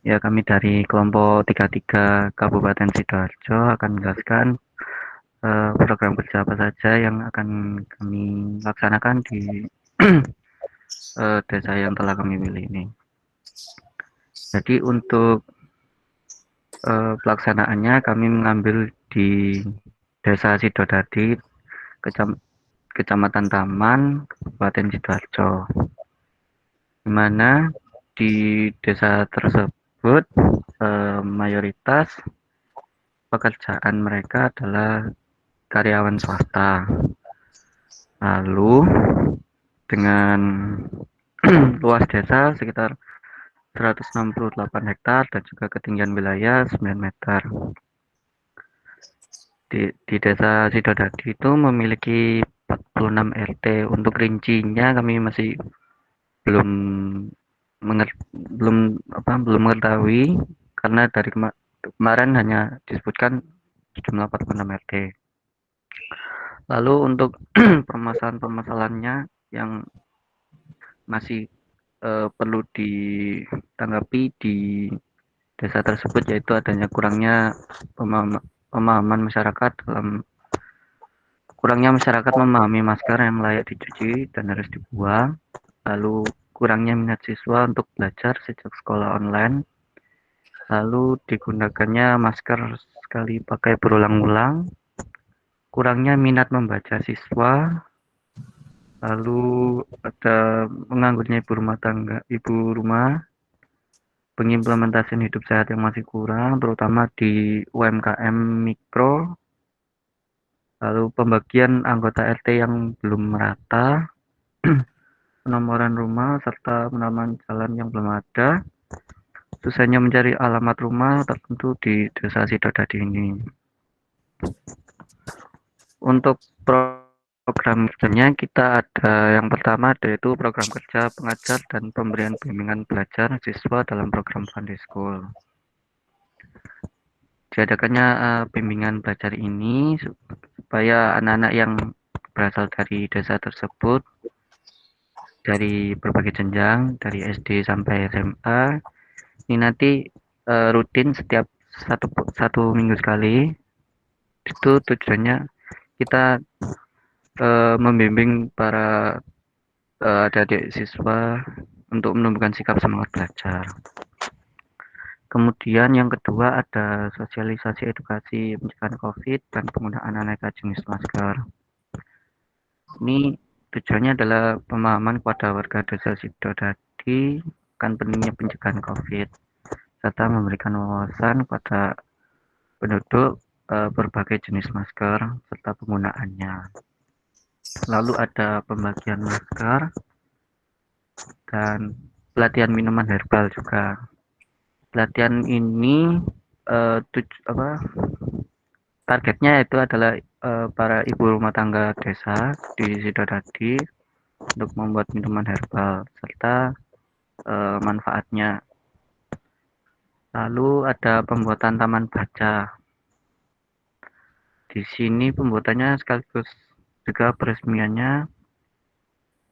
Ya, kami dari kelompok 33 Kabupaten Sidoarjo akan menjelaskan program kerja apa saja yang akan kami laksanakan di desa yang telah kami pilih ini. Jadi untuk pelaksanaannya kami mengambil di Desa Sidodadi, Kecamatan Taman, Kabupaten Sidoarjo. Di mana di desa tersebut mayoritas pekerjaan mereka adalah karyawan swasta. Lalu dengan luas desa sekitar 168 hektar dan juga ketinggian wilayah 9 meter. Di desa Sidodadi itu memiliki 46 RT. Untuk rincinya kami masih belum mengetahui karena dari kemarin hanya disebutkan jumlah 46 RT. Lalu untuk permasalahan-permasalahannya yang masih perlu ditanggapi di desa tersebut, yaitu adanya kurangnya pemahaman masyarakat memahami masker yang layak dicuci dan harus dibuang, lalu kurangnya minat siswa untuk belajar sejak sekolah online, lalu digunakannya masker sekali pakai berulang-ulang, kurangnya minat membaca siswa, lalu ada menganggurnya ibu rumah, pengimplementasian hidup sehat yang masih kurang, terutama di UMKM mikro, lalu pembagian anggota RT yang belum merata, penomoran rumah, serta penamaan jalan yang belum ada, susahnya mencari alamat rumah tertentu di desa Sidodadi ini. Untuk program kerjanya kita ada yang pertama yaitu program kerja pengajar dan pemberian bimbingan belajar siswa dalam program Pandai School. Diadakannya bimbingan belajar ini supaya anak-anak yang berasal dari desa tersebut dari berbagai jenjang dari SD sampai SMA ini nanti rutin setiap satu minggu sekali. Itu tujuannya kita membimbing para adik-adik siswa untuk menumbuhkan sikap semangat belajar. Kemudian yang kedua ada sosialisasi edukasi pencegahan COVID dan penggunaan aneka jenis masker. Ini tujuannya adalah pemahaman kepada warga desa Sidodadi akan pentingnya pencegahan COVID serta memberikan wawasan kepada penduduk berbagai jenis masker serta penggunaannya. Lalu ada pembagian masker dan pelatihan minuman herbal juga. Pelatihan ini targetnya itu adalah para ibu rumah tangga desa di Sidodadi untuk membuat minuman herbal serta manfaatnya. Lalu ada pembuatan taman baca. Di sini pembuatannya sekaligus juga peresmiannya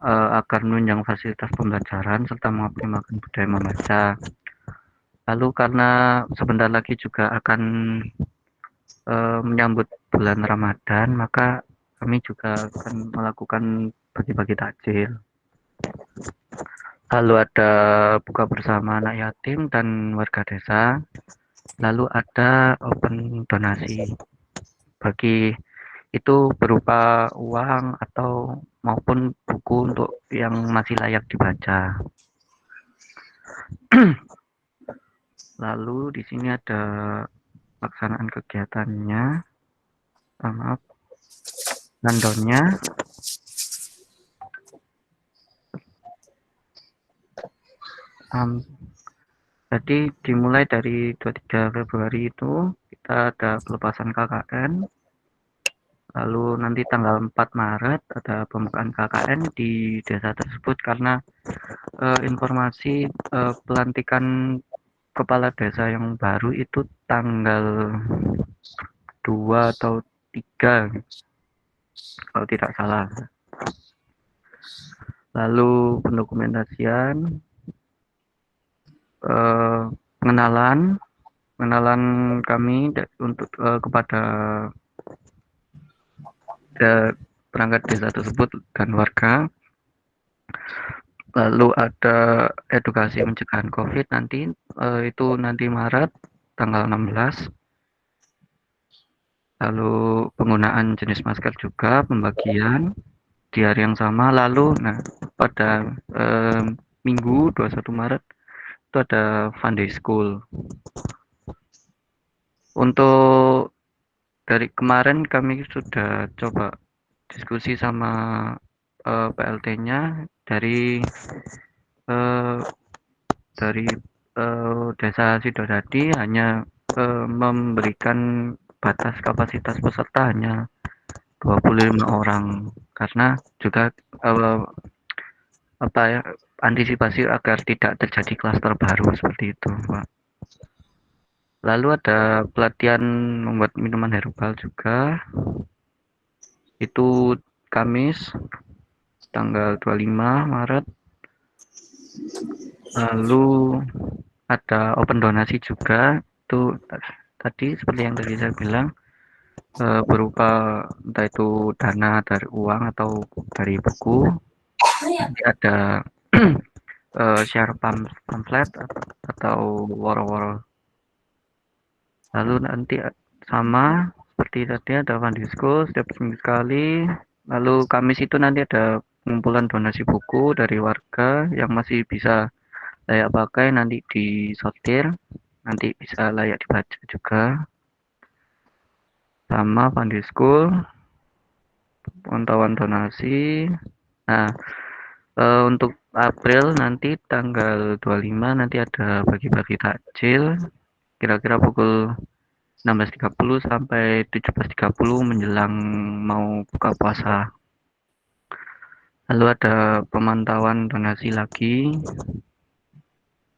agar menunjang fasilitas pembelajaran serta mengoptimalkan budaya membaca. Lalu karena sebentar lagi juga akan menyambut bulan Ramadan, maka kami juga akan melakukan bagi-bagi takjil. Lalu ada buka bersama anak yatim dan warga desa. Lalu ada open donasi bagi itu berupa uang atau maupun buku untuk yang masih layak dibaca. Lalu di sini ada pelaksanaan kegiatannya, maaf, rundown-nya. Jadi dimulai dari 23 Februari itu kita ada pelepasan KKN. Lalu nanti tanggal 4 Maret ada pembukaan KKN di desa tersebut karena informasi pelantikan kepala desa yang baru itu tanggal 2 atau 3 kalau tidak salah. Lalu pendokumentasian, pengenalan kami untuk kepada perangkat desa tersebut dan warga. Lalu ada edukasi pencegahan COVID nanti itu nanti Maret tanggal 16. Lalu penggunaan jenis masker juga pembagian di hari yang sama. Lalu pada Minggu 21 Maret itu ada Fun Day School. Untuk dari kemarin kami sudah coba diskusi sama PLT-nya dari Desa Sidodadi hanya memberikan batas kapasitas peserta hanya 25 orang karena juga antisipasi agar tidak terjadi klaster baru seperti itu, Pak. Lalu ada pelatihan membuat minuman herbal juga. Itu Kamis tanggal 25 Maret. Lalu ada open donasi juga. Itu tadi seperti yang tadi saya bilang berupa entah itu dana dari uang atau dari buku. Nanti ada share pamflet atau woro-woro. Lalu nanti sama seperti tadi ada Fun Day School setiap seminggu sekali. Lalu Kamis itu nanti ada pengumpulan donasi buku dari warga yang masih bisa layak pakai, nanti disortir, nanti bisa layak dibaca juga. Sama Fun Day School, pemantauan donasi. Nah, untuk April nanti tanggal 25 nanti ada bagi-bagi takjil kira-kira pukul 16.30 sampai 17.30 menjelang mau buka puasa. Lalu ada pemantauan donasi lagi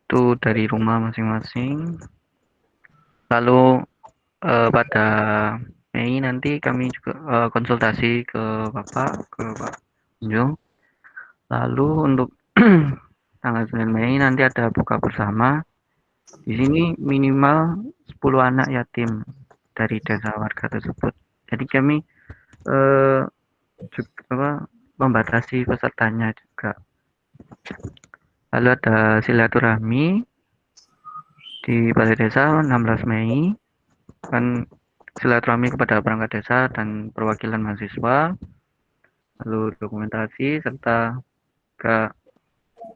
itu dari rumah masing-masing. Lalu pada Mei nanti kami juga konsultasi ke Pak Kunjung. Lalu untuk tanggal 9 Mei nanti ada buka bersama. Di sini minimal 10 anak yatim dari desa warga tersebut. Jadi kami juga membatasi pesertanya juga. Lalu ada silaturahmi di Balai Desa 16 Mei. Kan silaturahmi kepada perangkat desa dan perwakilan mahasiswa. Lalu dokumentasi serta ke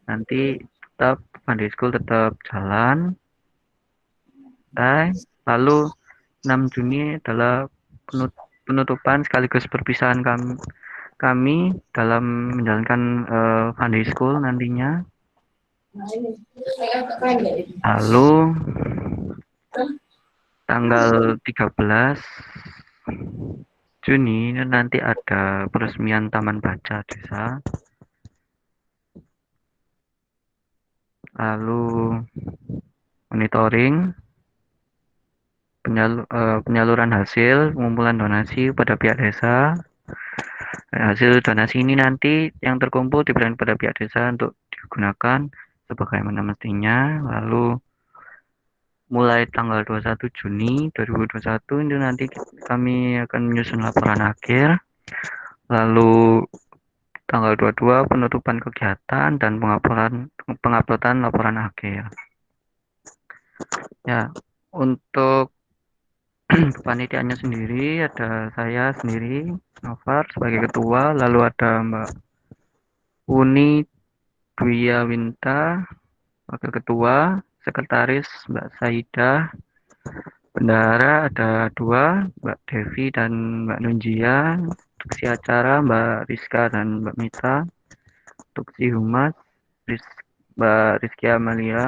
nanti tetap Fun Day School tetap jalan. Lalu 6 Juni adalah penutupan sekaligus perpisahan kami dalam menjalankan Fun Day School nantinya. Lalu tanggal 13 Juni nanti ada peresmian Taman Baca Desa. Lalu menit monitoring, penyaluran hasil, pengumpulan donasi pada pihak desa. Hasil donasi ini nanti yang terkumpul diberikan pada pihak desa untuk digunakan sebagaimana mestinya. Lalu mulai tanggal 21 Juni 2021 ini nanti kami akan menyusun laporan akhir. Lalu tanggal 22 penutupan kegiatan dan penguploadan laporan akhir. Ya, untuk kepanitiaannya sendiri ada saya sendiri, Novar sebagai ketua, lalu ada Mbak Uni Dwi Winta wakil ketua, sekretaris Mbak Saidah, bendahara ada 2, Mbak Devi dan Mbak Nunjia, tuksi acara Mbak Rizka dan Mbak Mita, tuksi humas Mbak Rizky Amalia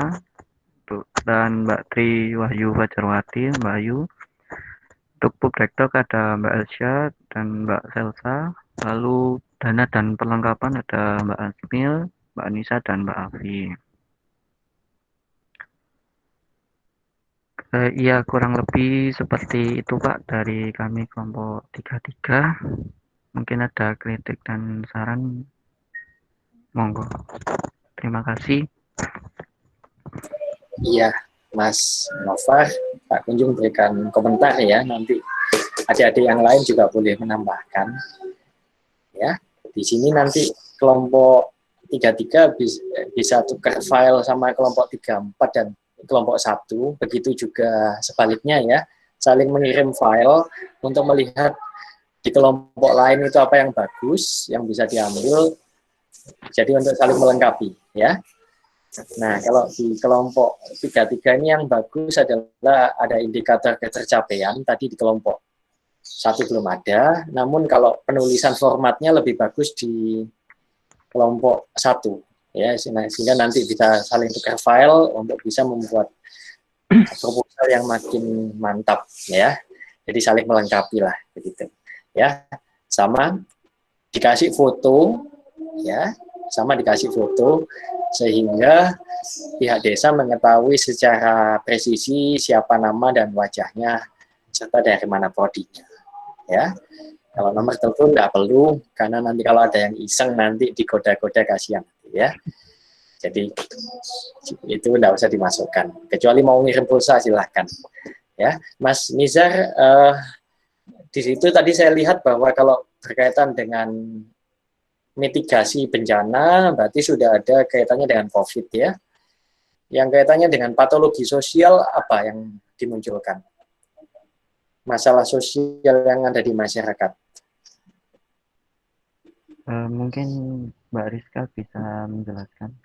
dan Mbak Tri Wahyu Fajarwati, Mbak Ayu. Untuk Pubrektok ada Mbak Elsa dan Mbak Selsa. Lalu dana dan perlengkapan ada Mbak Asmil, Mbak Anissa dan Mbak Afi. Iya, kurang lebih seperti itu Pak dari kami kelompok 33. Mungkin ada kritik dan saran, monggo. Terima kasih.
Iya, Mas Nova, Pak Kunjung berikan komentar ya, nanti adik-adik yang lain juga boleh menambahkan. Ya, di sini nanti kelompok 33 bisa tukar file sama kelompok 34 dan kelompok 1, begitu juga sebaliknya ya, saling mengirim file untuk melihat di kelompok lain itu apa yang bagus, yang bisa diambil, jadi untuk saling melengkapi ya. Nah, kalau di kelompok 33 ini yang bagus adalah ada indikator ketercapaian, tadi di kelompok 1 belum ada, namun kalau penulisan formatnya lebih bagus di kelompok 1, ya, sehingga nanti bisa saling tukar file untuk bisa membuat proposal yang makin mantap, ya. Jadi saling melengkapi lah, begitu. Ya, sama dikasih foto, ya, sama dikasih foto, sehingga pihak desa mengetahui secara presisi siapa nama dan wajahnya serta dari mana prodinya. Ya, kalau nomor telepon nggak perlu, karena nanti kalau ada yang iseng nanti digoda-goda kasihan, ya. Jadi itu nggak usah dimasukkan. Kecuali mau ngirim pulsa silahkan. Ya, Mas Nizar, di situ tadi saya lihat bahwa kalau berkaitan dengan mitigasi bencana, berarti sudah ada kaitannya dengan COVID ya. Yang kaitannya dengan patologi sosial apa yang dimunculkan? Masalah sosial yang ada di masyarakat.
Mungkin Mbak Rizka bisa menjelaskan.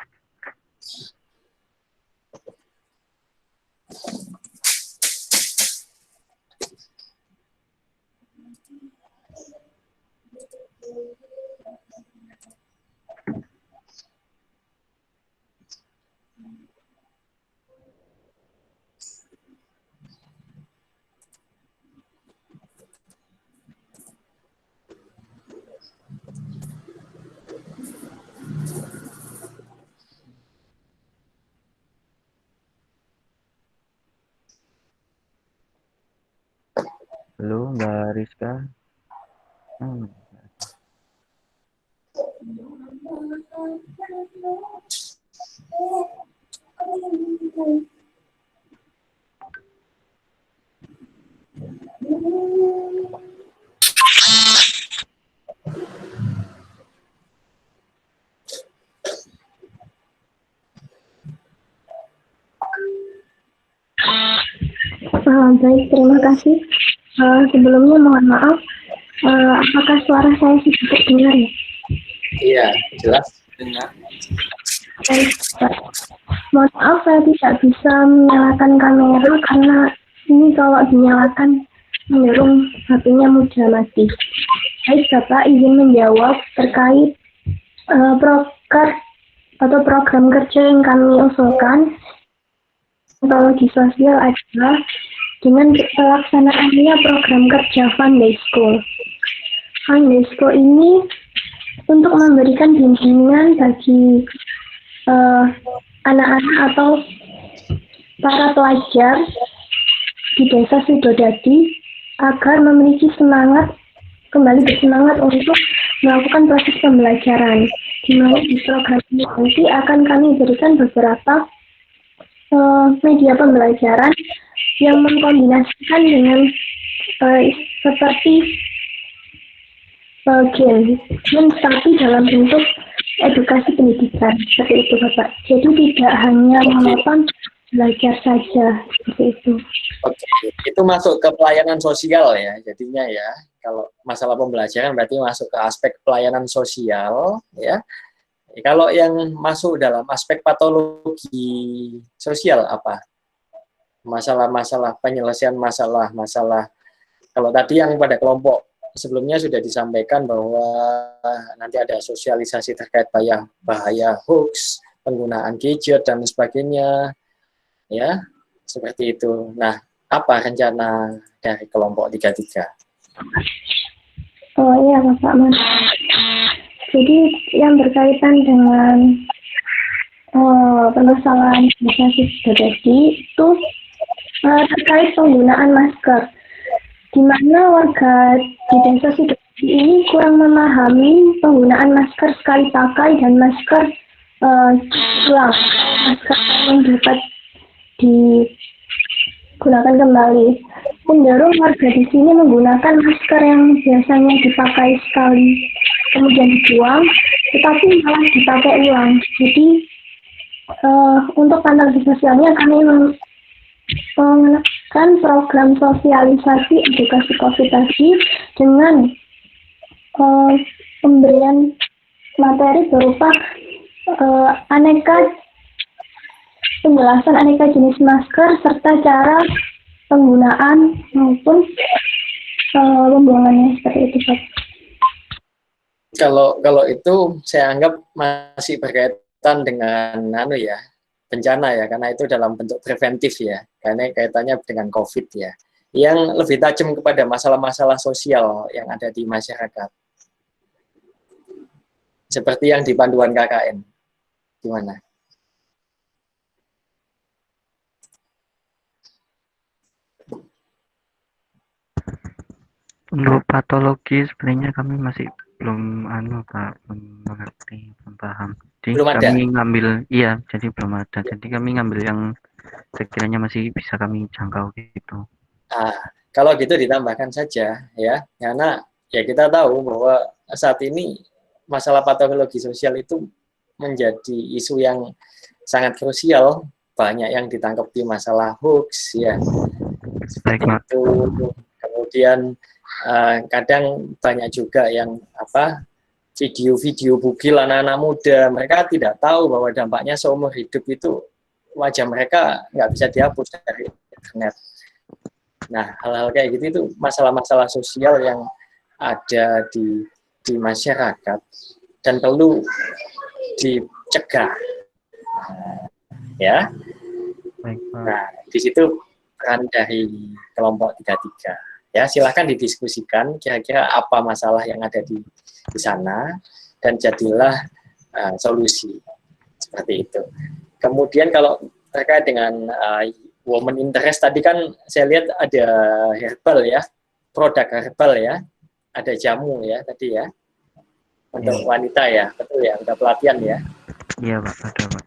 Halo Mbak Rizka.
Baik, terima kasih. Sebelumnya mohon maaf, apakah suara saya sudah terdengar ya?
Iya, jelas dengar.
Baik, Pak. Mohon maaf saya tidak bisa menyalakan kamera karena ini kalau dinyalakan cenderung HP-nya mudah mati. Baik, Bapak izin menjawab terkait proker atau program kerja yang kami usulkan. Patologi sosial adalah dengan pelaksanaannya program kerja Fundesco. Fundesco ini untuk memberikan bimbingan bagi anak-anak atau para pelajar di Desa Sidodadi agar memiliki semangat, kembali bersemangat untuk melakukan proses pembelajaran. Di mana di program ini nanti akan kami berikan beberapa media pembelajaran yang mengkombinasikan dengan seperti game, tapi dalam bentuk edukasi pendidikan, seperti itu Bapak. Jadi tidak hanya monoton belajar saja, seperti itu.
Oke, itu masuk ke pelayanan sosial ya, jadinya ya. Kalau masalah pembelajaran berarti masuk ke aspek pelayanan sosial ya. Kalau yang masuk dalam aspek patologi sosial apa? Masalah-masalah penyelesaian masalah-masalah. Kalau tadi yang pada kelompok sebelumnya sudah disampaikan bahwa nanti ada sosialisasi terkait bahaya hoax, penggunaan gadget dan sebagainya, ya seperti itu. Nah, apa rencana dari kelompok 33?
Oh iya Bapak Mas. Jadi yang berkaitan dengan permasalahan organisasi Sidodadi itu terkait penggunaan masker, di mana warga di Desa Sidodadi ini kurang memahami penggunaan masker sekali pakai dan masker ulang, masker yang dapat digunakan kembali. Cenderung warga di sini menggunakan masker yang biasanya dipakai sekali kemudian dibuang, tetapi malah dipakai ulang. Jadi untuk pandangan sosialnya kami mengenakan program sosialisasi edukasi COVID tadi dengan pemberian materi berupa penjelasan aneka jenis masker serta cara penggunaan maupun pembuangannya, seperti itu Pak.
Kalau itu saya anggap masih berkaitan dengan bencana ya, karena itu dalam bentuk preventif ya, karena kaitannya dengan COVID ya, yang lebih tajam kepada masalah-masalah sosial yang ada di masyarakat, seperti yang di panduan KKN. Gimana?
Untuk patologi sebenarnya kami masih belum Pak, belum mengerti, belum paham. Jadi
Belum ada?
kami ngambil, iya, jadi belum ada. Jadi kami ngambil yang sekiranya masih bisa kami jangkau gitu.
Kalau gitu ditambahkan saja ya, karena ya kita tahu bahwa saat ini masalah patologi sosial itu menjadi isu yang sangat krusial, banyak yang ditangkap di masalah hoax ya.
Baik, Pak.
Itu kemudian kadang banyak juga yang video-video bugil anak-anak muda, mereka tidak tahu bahwa dampaknya seumur hidup itu wajah mereka nggak bisa dihapus dari internet. Nah, hal-hal kayak gitu itu masalah-masalah sosial yang ada di masyarakat dan perlu dicegah. Ya.
Baik, Pak.
Nah, di situ peran dari kelompok 33. Ya, silahkan didiskusikan kira-kira apa masalah yang ada di sana dan jadilah solusi seperti itu. Kemudian kalau terkait dengan woman interest tadi kan saya lihat ada herbal ya, produk herbal ya, ada jamu ya tadi ya untuk wanita ya, betul ya, udah pelatihan ya.
Iya Pak, ada Pak.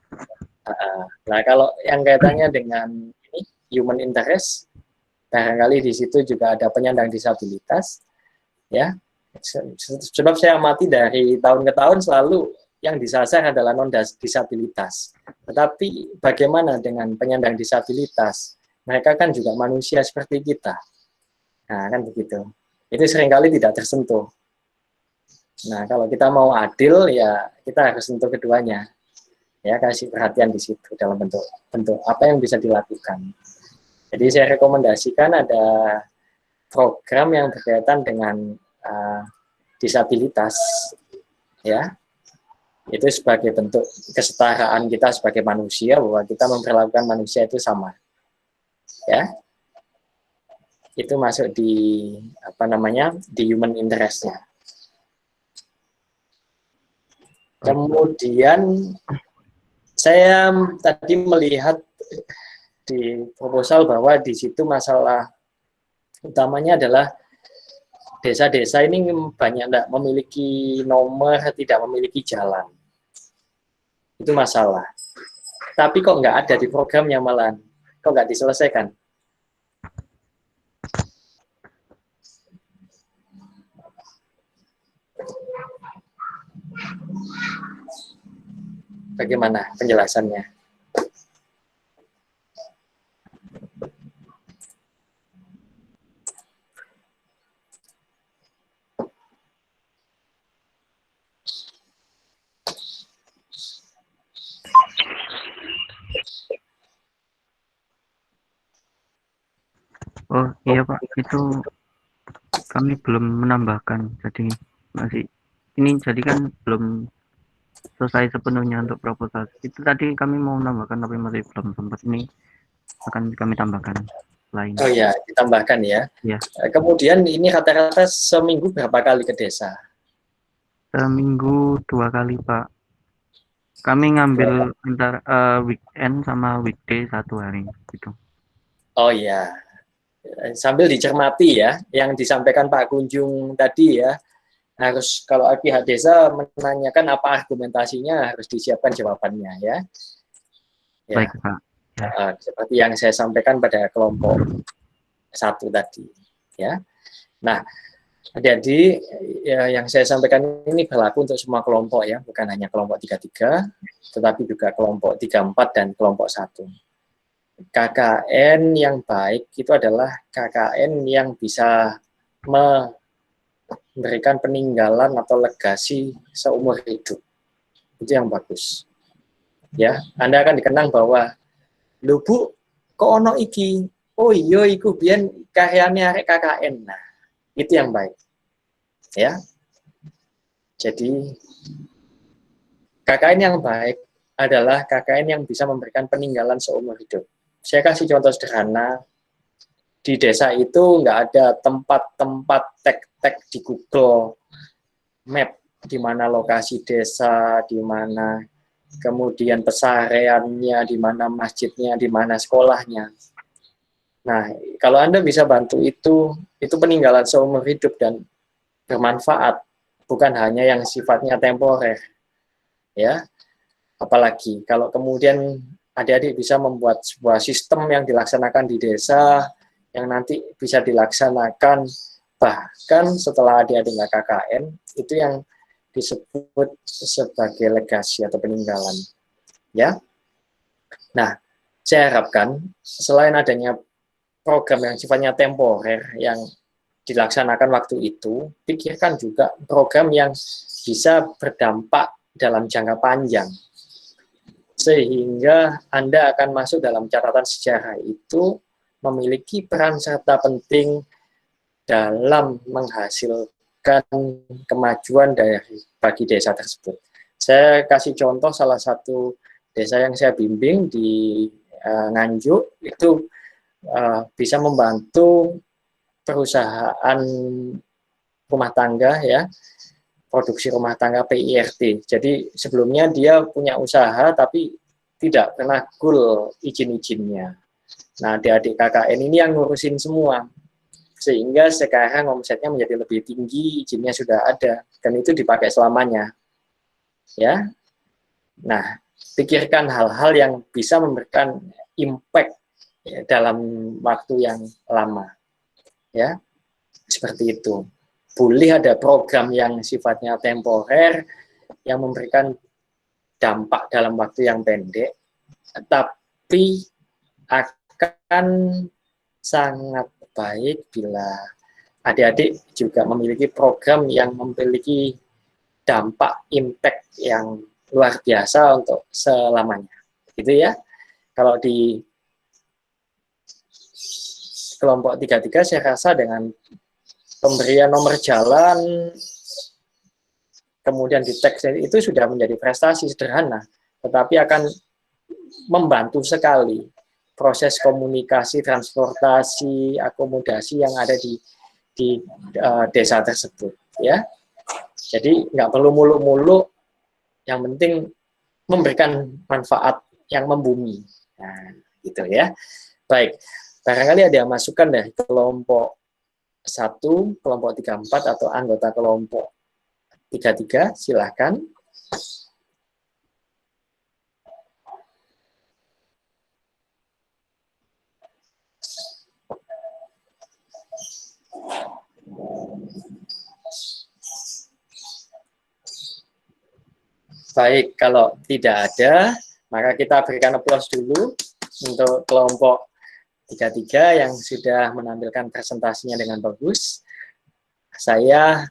Nah kalau yang kaitannya dengan ini human interest, barangkali di situ juga ada penyandang disabilitas, ya. Sebab saya amati dari tahun ke tahun selalu yang disasar adalah non-disabilitas. Tetapi bagaimana dengan penyandang disabilitas? Mereka kan juga manusia seperti kita. Nah, kan begitu. Itu seringkali tidak tersentuh. Nah, kalau kita mau adil, ya kita harus sentuh keduanya. Ya, kasih perhatian di situ dalam bentuk apa yang bisa dilakukan. Jadi saya rekomendasikan ada program yang berkaitan dengan disabilitas, ya. Itu sebagai bentuk kesetaraan kita sebagai manusia, bahwa kita memperlakukan manusia itu sama, ya. Itu masuk di di human interest-nya. Kemudian saya tadi melihat di proposal bahwa di situ masalah utamanya adalah desa-desa ini banyak tidak memiliki nomor, tidak memiliki jalan. Itu masalah. Tapi kok nggak ada di programnya malah, kok nggak diselesaikan? Bagaimana penjelasannya?
Oh iya Pak, itu kami belum menambahkan, jadi masih ini jadi kan belum selesai sepenuhnya untuk proposal. Itu tadi kami mau menambahkan tapi masih belum sempat, ini akan kami tambahkan lain.
Oh ya, ditambahkan ya.
Ya.
Kemudian ini rata-rata seminggu berapa kali ke desa?
Seminggu 2 kali Pak. Kami ngambil antara weekend sama weekday 1 hari gitu.
Oh ya, sambil dicermati ya, yang disampaikan Pak Kunjung tadi ya, harus kalau pihak desa menanyakan apa argumentasinya harus disiapkan jawabannya ya. Ya.
Baik Pak.
Seperti yang saya sampaikan pada kelompok 1 tadi ya. Nah, jadi ya, yang saya sampaikan ini berlaku untuk semua kelompok ya, bukan hanya kelompok 33, tetapi juga kelompok 34 dan kelompok 1. KKN yang baik itu adalah KKN yang bisa memberikan peninggalan atau legasi seumur hidup. Itu yang bagus. Ya, Anda akan dikenang bahwa lho Bu, kok ono iki? Oh iya iku biyen karyane arek KKN. Nah, itu yang baik. Ya. Jadi KKN yang baik adalah KKN yang bisa memberikan peninggalan seumur hidup. Saya kasih contoh sederhana, di desa itu nggak ada tempat-tempat tek-tek di Google Map, di mana lokasi desa, di mana kemudian pesareannya, di mana masjidnya, di mana sekolahnya. Nah, kalau Anda bisa bantu itu peninggalan seumur hidup dan bermanfaat, bukan hanya yang sifatnya temporer. Ya, apalagi kalau kemudian adik-adik bisa membuat sebuah sistem yang dilaksanakan di desa, yang nanti bisa dilaksanakan bahkan setelah adik-adik nggak KKN, itu yang disebut sebagai legasi atau peninggalan. Ya. Nah, saya harapkan selain adanya program yang sifatnya temporer yang dilaksanakan waktu itu, pikirkan juga program yang bisa berdampak dalam jangka panjang. Sehingga Anda akan masuk dalam catatan sejarah itu memiliki peran serta penting dalam menghasilkan kemajuan bagi desa tersebut. Saya kasih contoh salah satu desa yang saya bimbing di Nganjuk, itu bisa membantu perusahaan rumah tangga ya, produksi rumah tangga PIRT. Jadi sebelumnya dia punya usaha tapi tidak pernah goal izin-izinnya. Nah, adik-adik KKN ini yang ngurusin semua. Sehingga sekarang omsetnya menjadi lebih tinggi, izinnya sudah ada, dan itu dipakai selamanya. Ya. Nah, pikirkan hal-hal yang bisa memberikan impact ya, dalam waktu yang lama. Ya. Seperti itu. Boleh ada program yang sifatnya temporer, yang memberikan dampak dalam waktu yang pendek, tapi akan sangat baik bila adik-adik juga memiliki program yang memiliki dampak, impact yang luar biasa untuk selamanya. Gitu ya. Kalau di kelompok 33 saya rasa dengan pemberian nomor jalan, kemudian di teks itu sudah menjadi prestasi sederhana, tetapi akan membantu sekali proses komunikasi, transportasi, akomodasi yang ada di desa tersebut. Ya, jadi nggak perlu muluk-muluk, yang penting memberikan manfaat yang membumi. Nah, gitu ya. Baik, barangkali ada masukan dari kelompok 1, kelompok 34 atau anggota kelompok 33, silahkan. Baik, kalau tidak ada, maka kita berikan aplaus dulu untuk kelompok 33 yang sudah menampilkan presentasinya dengan bagus. Saya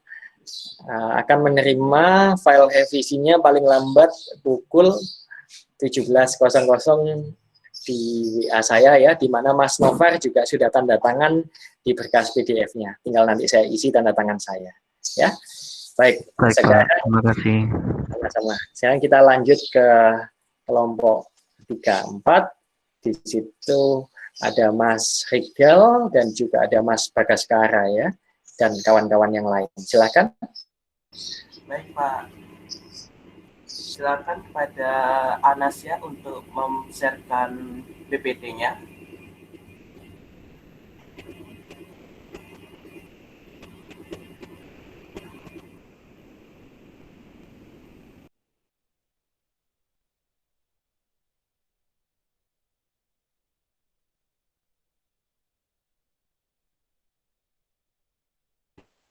akan menerima file revisinya paling lambat pukul 17.00 di WA saya ya, di mana Mas Novar juga sudah tanda tangan di berkas PDF-nya. Tinggal nanti saya isi tanda tangan saya. Ya, baik.
Baik, Pak. Terima kasih.
Sama-sama. Sekarang kita lanjut ke kelompok 34. Di situ ada Mas Rigal dan juga ada Mas Bagaskara ya, dan kawan-kawan yang lain. Silakan.
Baik, Pak. Silakan kepada Anasya untuk mem-sharekan PPT-nya.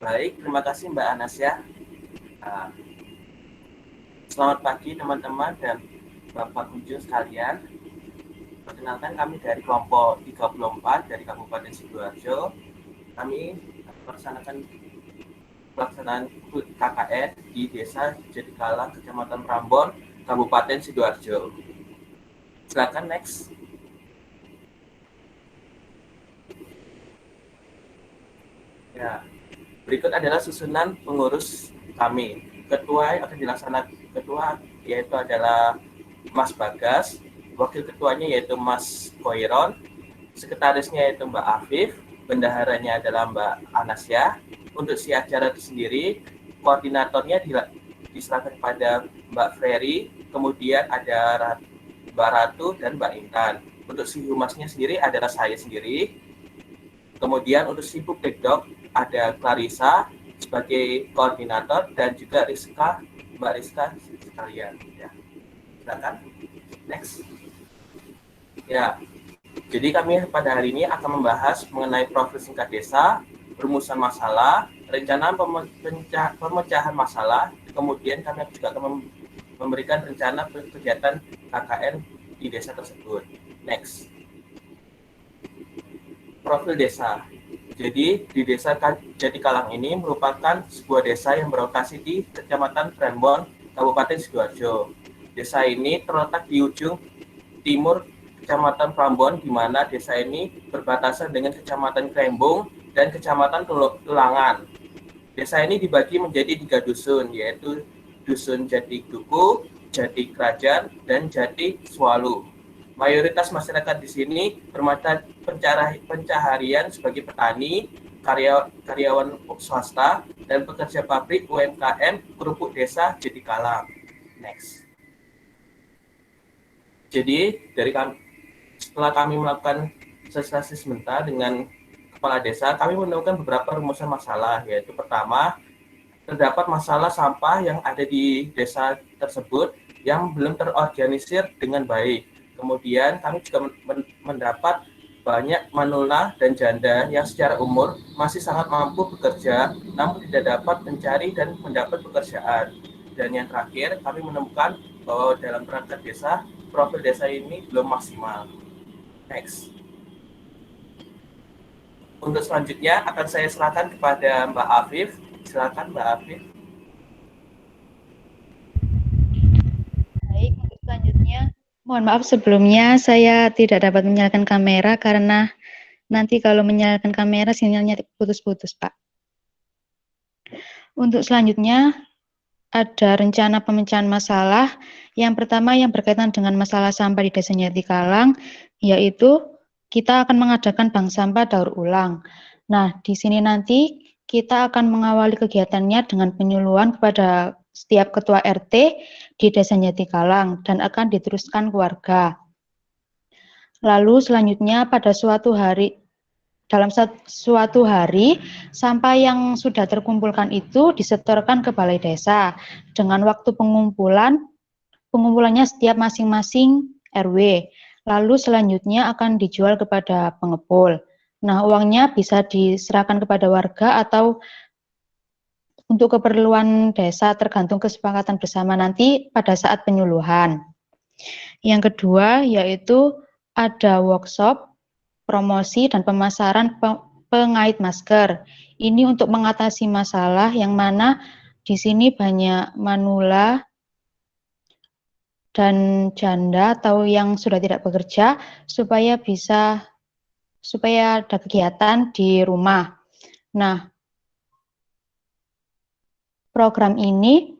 Baik, terima kasih Mbak Anasya. Selamat pagi teman-teman dan Bapak Kunjung sekalian. Perkenalkan, kami dari kelompok 34 dari Kabupaten Sidoarjo. Kami melaksanakan pelaksanaan KKN di Desa Jatikalang, Kecamatan Prambon, Kabupaten Sidoarjo. Silakan next. Ya, berikut adalah susunan pengurus kami. Ketua yang akan dilaksanakan yaitu adalah Mas Bagas, wakil ketuanya yaitu Mas Koiron, sekretarisnya yaitu Mbak Afif, bendaharanya adalah Mbak Anasya. Untuk si acara itu sendiri, koordinatornya diserahkan kepada Mbak Ferry, kemudian ada Mbak Ratu dan Mbak Intan. Untuk si humasnya sendiri adalah saya sendiri. Kemudian untuk si Bukdekdok ada Clarissa sebagai koordinator dan juga Mbak Rizka sekalian. Ya. Silakan. Next. Ya. Jadi kami pada hari ini akan membahas mengenai profil singkat desa, perumusan masalah, rencana pemecahan masalah, kemudian kami juga akan memberikan rencana kegiatan KKN di desa tersebut. Next. Profil desa. Jadi di desa Jatikalang ini merupakan sebuah desa yang berlokasi di Kecamatan Prambon, Kabupaten Sidoarjo. Desa ini terletak di ujung timur Kecamatan Prambon, di mana desa ini berbatasan dengan Kecamatan Krembung dan Kecamatan Tulangan. Desa ini dibagi menjadi 3 dusun, yaitu Dusun Jati Duku, Jati Kerajaan, dan Jati Swalu. Mayoritas masyarakat di sini bermata pencaharian sebagai petani, karyawan swasta, dan pekerja pabrik UMKM kerupuk desa Jatikalang. Next. Jadi setelah kami melakukan sosialisasi sebentar dengan kepala desa, kami menemukan beberapa rumusan masalah, yaitu pertama, terdapat masalah sampah yang ada di desa tersebut yang belum terorganisir dengan baik. Kemudian kami juga mendapat banyak manula dan janda yang secara umur masih sangat mampu bekerja, namun tidak dapat mencari dan mendapat pekerjaan. Dan yang terakhir, kami menemukan bahwa dalam perangkat desa, profil desa ini belum maksimal. Next. Untuk selanjutnya akan saya serahkan kepada Mbak Afif. Silakan Mbak Afif.
Baik, untuk selanjutnya, mohon maaf sebelumnya saya tidak dapat menyalakan kamera karena nanti kalau menyalakan kamera sinyalnya putus-putus, Pak. Untuk selanjutnya ada rencana pemecahan masalah. Yang pertama yang berkaitan dengan masalah sampah di Desa Jatikalang, yaitu kita akan mengadakan bank sampah daur ulang. Nah, di sini nanti kita akan mengawali kegiatannya dengan penyuluhan kepada setiap ketua RT di Desa Jatikalang dan akan diteruskan ke warga. Lalu selanjutnya pada dalam suatu hari, sampah yang sudah terkumpulkan itu disetorkan ke balai desa dengan waktu pengumpulannya setiap masing-masing RW. Lalu selanjutnya akan dijual kepada pengepul. Nah, uangnya bisa diserahkan kepada warga atau untuk keperluan desa tergantung kesepakatan bersama nanti pada saat penyuluhan. Yang kedua yaitu ada workshop, promosi, dan pemasaran pengait masker. Ini untuk mengatasi masalah yang mana di sini banyak manula dan janda atau yang sudah tidak bekerja supaya ada kegiatan di rumah. Nah, program ini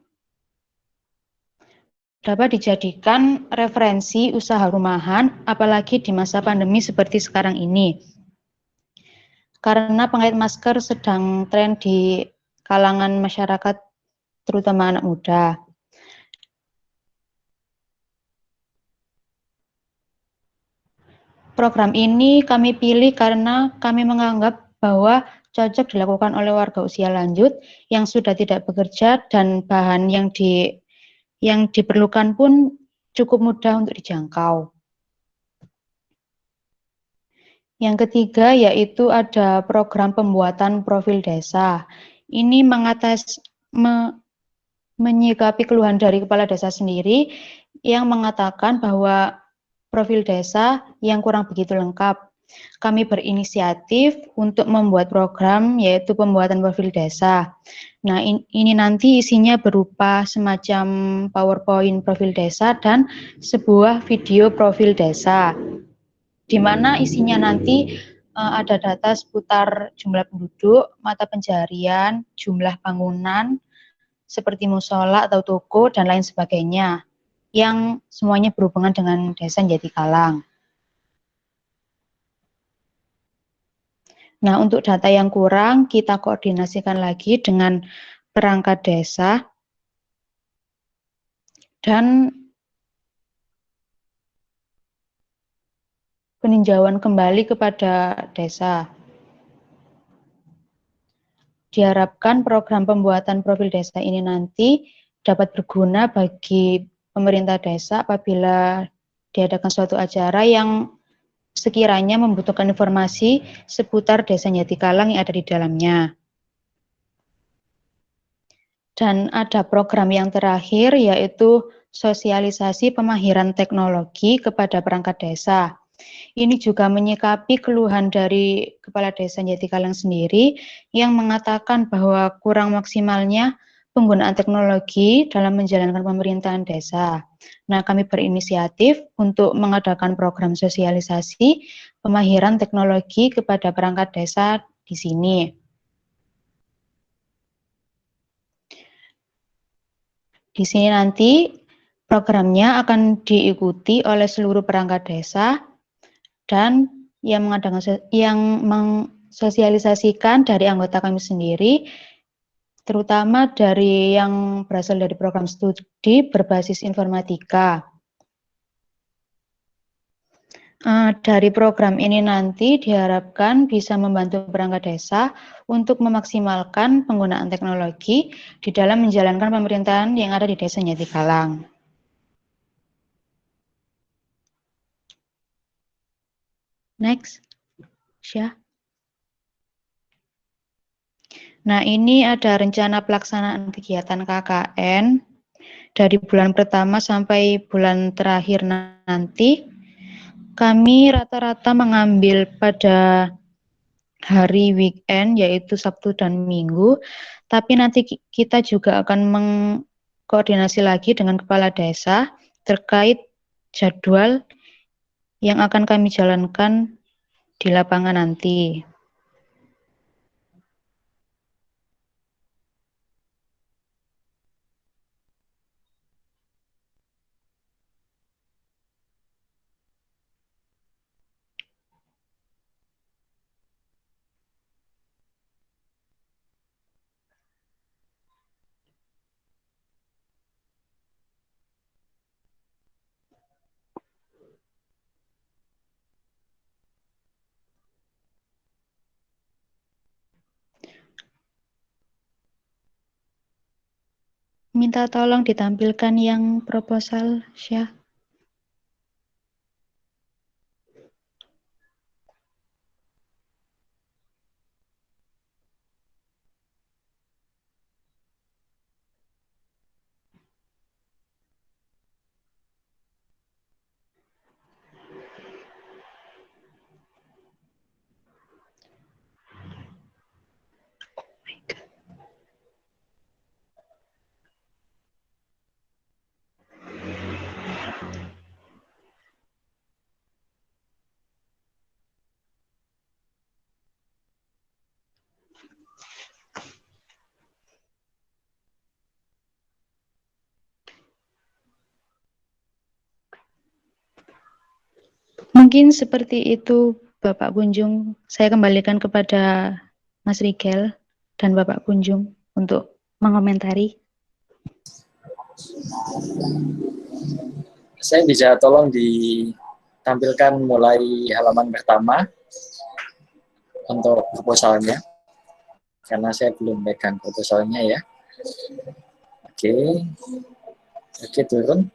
dapat dijadikan referensi usaha rumahan, apalagi di masa pandemi seperti sekarang ini. Karena pengait masker sedang tren di kalangan masyarakat, terutama anak muda. Program ini kami pilih karena kami menganggap bahwa cocok dilakukan oleh warga usia lanjut yang sudah tidak bekerja dan bahan yang diperlukan pun cukup mudah untuk dijangkau. Yang ketiga yaitu ada program pembuatan profil desa. Ini menyikapi keluhan dari kepala desa sendiri yang mengatakan bahwa profil desa yang kurang begitu lengkap. Kami berinisiatif untuk membuat program yaitu pembuatan profil desa. Nah, ini nanti isinya berupa semacam PowerPoint profil desa dan sebuah video profil desa, di mana isinya nanti ada data seputar jumlah penduduk, mata pencaharian, jumlah bangunan, seperti musola atau toko, dan lain sebagainya, yang semuanya berhubungan dengan Desa Jatikalang. Nah, untuk data yang kurang, kita koordinasikan lagi dengan perangkat desa dan peninjauan kembali kepada desa. Diharapkan program pembuatan profil desa ini nanti dapat berguna bagi pemerintah desa apabila diadakan suatu acara yang sekiranya membutuhkan informasi seputar Desa Jatikalang yang ada di dalamnya. Dan ada program yang terakhir yaitu sosialisasi pemahiran teknologi kepada perangkat desa. Ini juga menyikapi keluhan dari Kepala Desa Jatikalang sendiri yang mengatakan bahwa kurang maksimalnya penggunaan teknologi dalam menjalankan pemerintahan desa. Nah, kami berinisiatif untuk mengadakan program sosialisasi pemahiran teknologi kepada perangkat desa di sini. Di sini nanti programnya akan diikuti oleh seluruh perangkat desa dan yang mensosialisasikan dari anggota kami sendiri, terutama dari yang berasal dari program studi berbasis informatika. Dari program ini nanti diharapkan bisa membantu perangkat desa untuk memaksimalkan penggunaan teknologi di dalam menjalankan pemerintahan yang ada di Desa Jatikalang. Next, Syah. Nah, ini ada rencana pelaksanaan kegiatan KKN dari bulan pertama sampai bulan terakhir nanti. Kami rata-rata mengambil pada hari weekend, yaitu Sabtu dan Minggu, tapi nanti kita juga akan mengkoordinasi lagi dengan kepala desa terkait jadwal yang akan kami jalankan di lapangan nanti. minta tolong ditampilkan yang proposal, Syah. Mungkin seperti itu, Bapak Kunjung. Saya kembalikan kepada Mas Rigel dan Bapak Kunjung untuk mengomentari.
Saya bisa tolong ditampilkan mulai halaman pertama untuk proposalnya, karena saya belum pegang proposalnya ya. Oke, turun.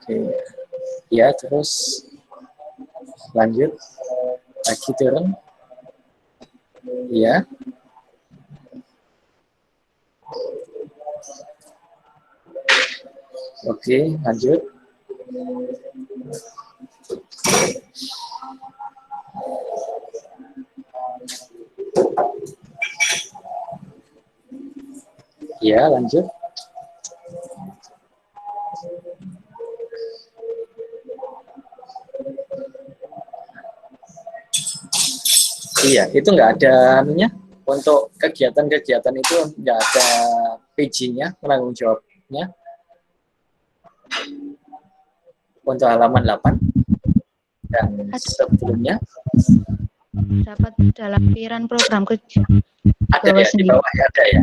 Oke, ya terus lanjut lagi turun. Ya. Oke, lanjut. Ya, lanjut. Iya, itu nggak ada anunya. Untuk kegiatan-kegiatan itu nggak ada PJ-nya, penanggung jawabnya. Untuk halaman 8 dan sebelumnya
Dapat dalam lampiran program kerja.
ada ya, di bawah ada ya.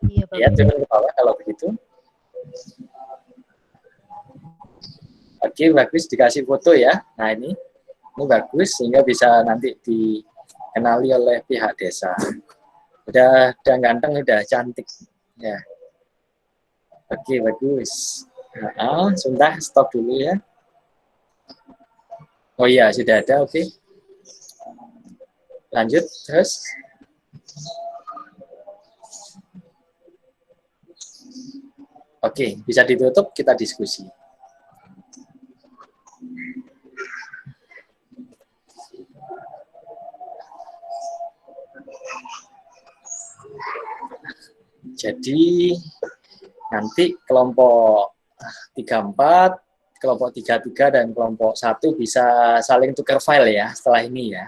Iya, Bapak.
Ya, turun ke bawah kalau begitu. Oke, bagus, dikasih foto ya. Nah, ini bagus sehingga bisa nanti dikenali oleh pihak desa. Udah ganteng, udah cantik ya. Oke, bagus. Sebentar, stop dulu ya. Oh iya, sudah ada, oke. Lanjut terus. Oke, bisa ditutup, kita diskusi. Jadi nanti kelompok 34, kelompok 33 dan kelompok 1 bisa saling tukar file ya setelah ini ya.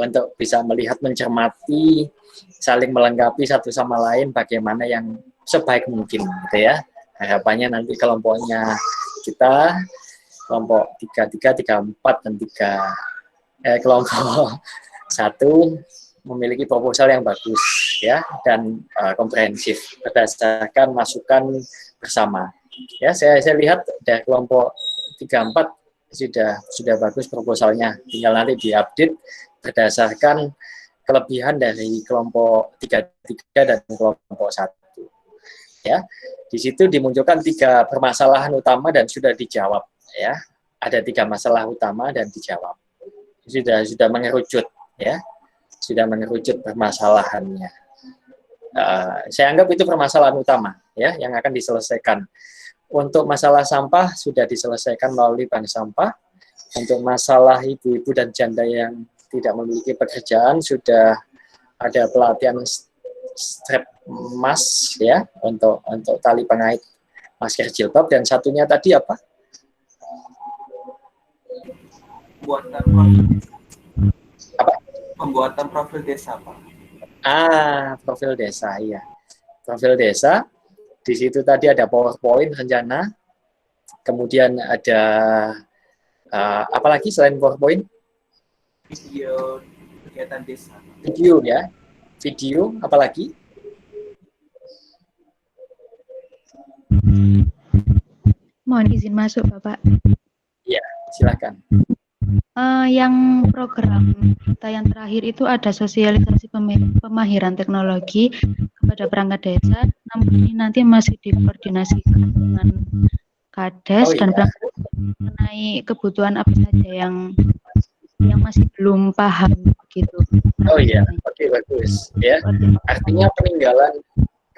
Untuk bisa melihat, mencermati, saling melengkapi satu sama lain bagaimana yang sebaik mungkin gitu ya. Harapannya nanti kelompoknya kita, kelompok 33, 34 dan kelompok 1 memiliki proposal yang bagus ya dan komprehensif berdasarkan masukan bersama. Ya, saya lihat dari kelompok 34 sudah bagus proposalnya. Tinggal nanti diupdate berdasarkan kelebihan dari kelompok 33 dan kelompok 1. Ya, di situ dimunculkan 3 permasalahan utama dan sudah dijawab ya. Ada 3 masalah utama dan dijawab. Sudah mengerucut ya. Sudah mengerucut permasalahannya. Saya anggap itu permasalahan utama ya yang akan diselesaikan. Untuk masalah sampah sudah diselesaikan melalui bank sampah. Untuk masalah ibu-ibu dan janda yang tidak memiliki pekerjaan sudah ada pelatihan strap mask ya untuk tali pengait masker jilbab, dan satunya tadi apa?
Pembuatan profil desa, Pak.
Profil desa, iya. Profil desa, di situ tadi ada PowerPoint rencana, kemudian ada apa lagi selain PowerPoint?
Video kegiatan desa.
Video ya, video, apa lagi?
Mohon izin masuk, Bapak.
Iya, silakan.
Yang program kita yang terakhir itu ada sosialisasi pemahiran teknologi kepada perangkat desa, namun ini nanti masih dikoordinasikan dengan Kades dan perangkat desa mengenai kebutuhan apa saja yang masih belum paham gitu.
Oh iya, oke, bagus ya. Artinya peninggalan,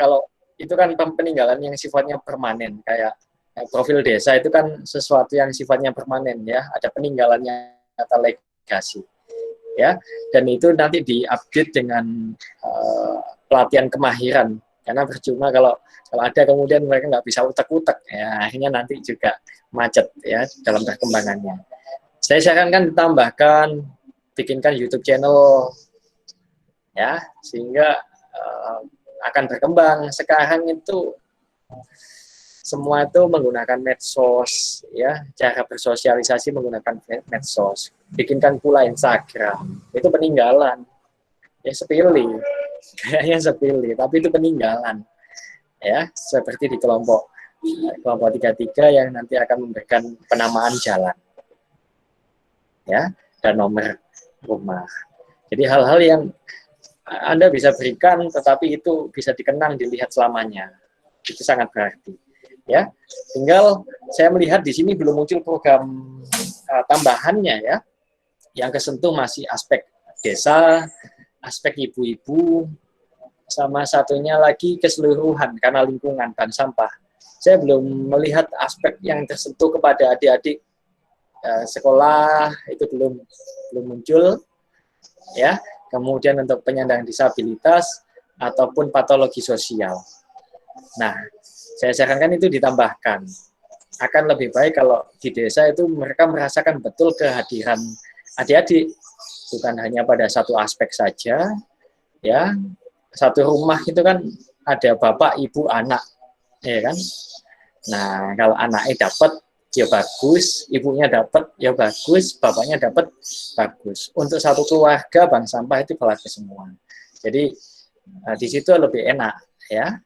kalau itu kan peninggalan yang sifatnya permanen, kayak profil desa itu kan sesuatu yang sifatnya permanen ya, ada peninggalannya atau legasi ya, dan itu nanti diupdate dengan pelatihan kemahiran, karena percuma kalau ada kemudian mereka nggak bisa utek-utek ya, akhirnya nanti juga macet ya dalam perkembangannya. Saya sarankan ditambahkan, bikinkan YouTube channel ya, sehingga akan berkembang. Sekarang itu semua itu menggunakan medsos ya, cara bersosialisasi menggunakan medsos. Bikinkan pula Instagram, itu peninggalan ya, sepele kayaknya sepele, tapi itu peninggalan ya, seperti di kelompok 33 yang nanti akan memberikan penamaan jalan ya, dan nomor rumah. Jadi hal-hal yang Anda bisa berikan, tetapi itu bisa dikenang, dilihat selamanya. Itu sangat berarti. Ya, tinggal saya melihat di sini belum muncul program tambahannya ya, yang kesentuh masih aspek desa, aspek ibu-ibu, sama satunya lagi keseluruhan karena lingkungan dan sampah. Saya belum melihat aspek yang tersentuh kepada adik-adik sekolah, itu belum muncul ya. Kemudian untuk penyandang disabilitas ataupun patologi sosial. Nah, saya sarankan itu ditambahkan. Akan lebih baik kalau di desa itu mereka merasakan betul kehadiran adik-adik, bukan hanya pada satu aspek saja ya. Satu rumah itu kan ada bapak, ibu, anak, ya kan? Nah, kalau anaknya dapat ya bagus, ibunya dapat ya bagus, bapaknya dapat bagus. Untuk satu keluarga bank sampah itu bagus semua. Jadi di situ lebih enak ya.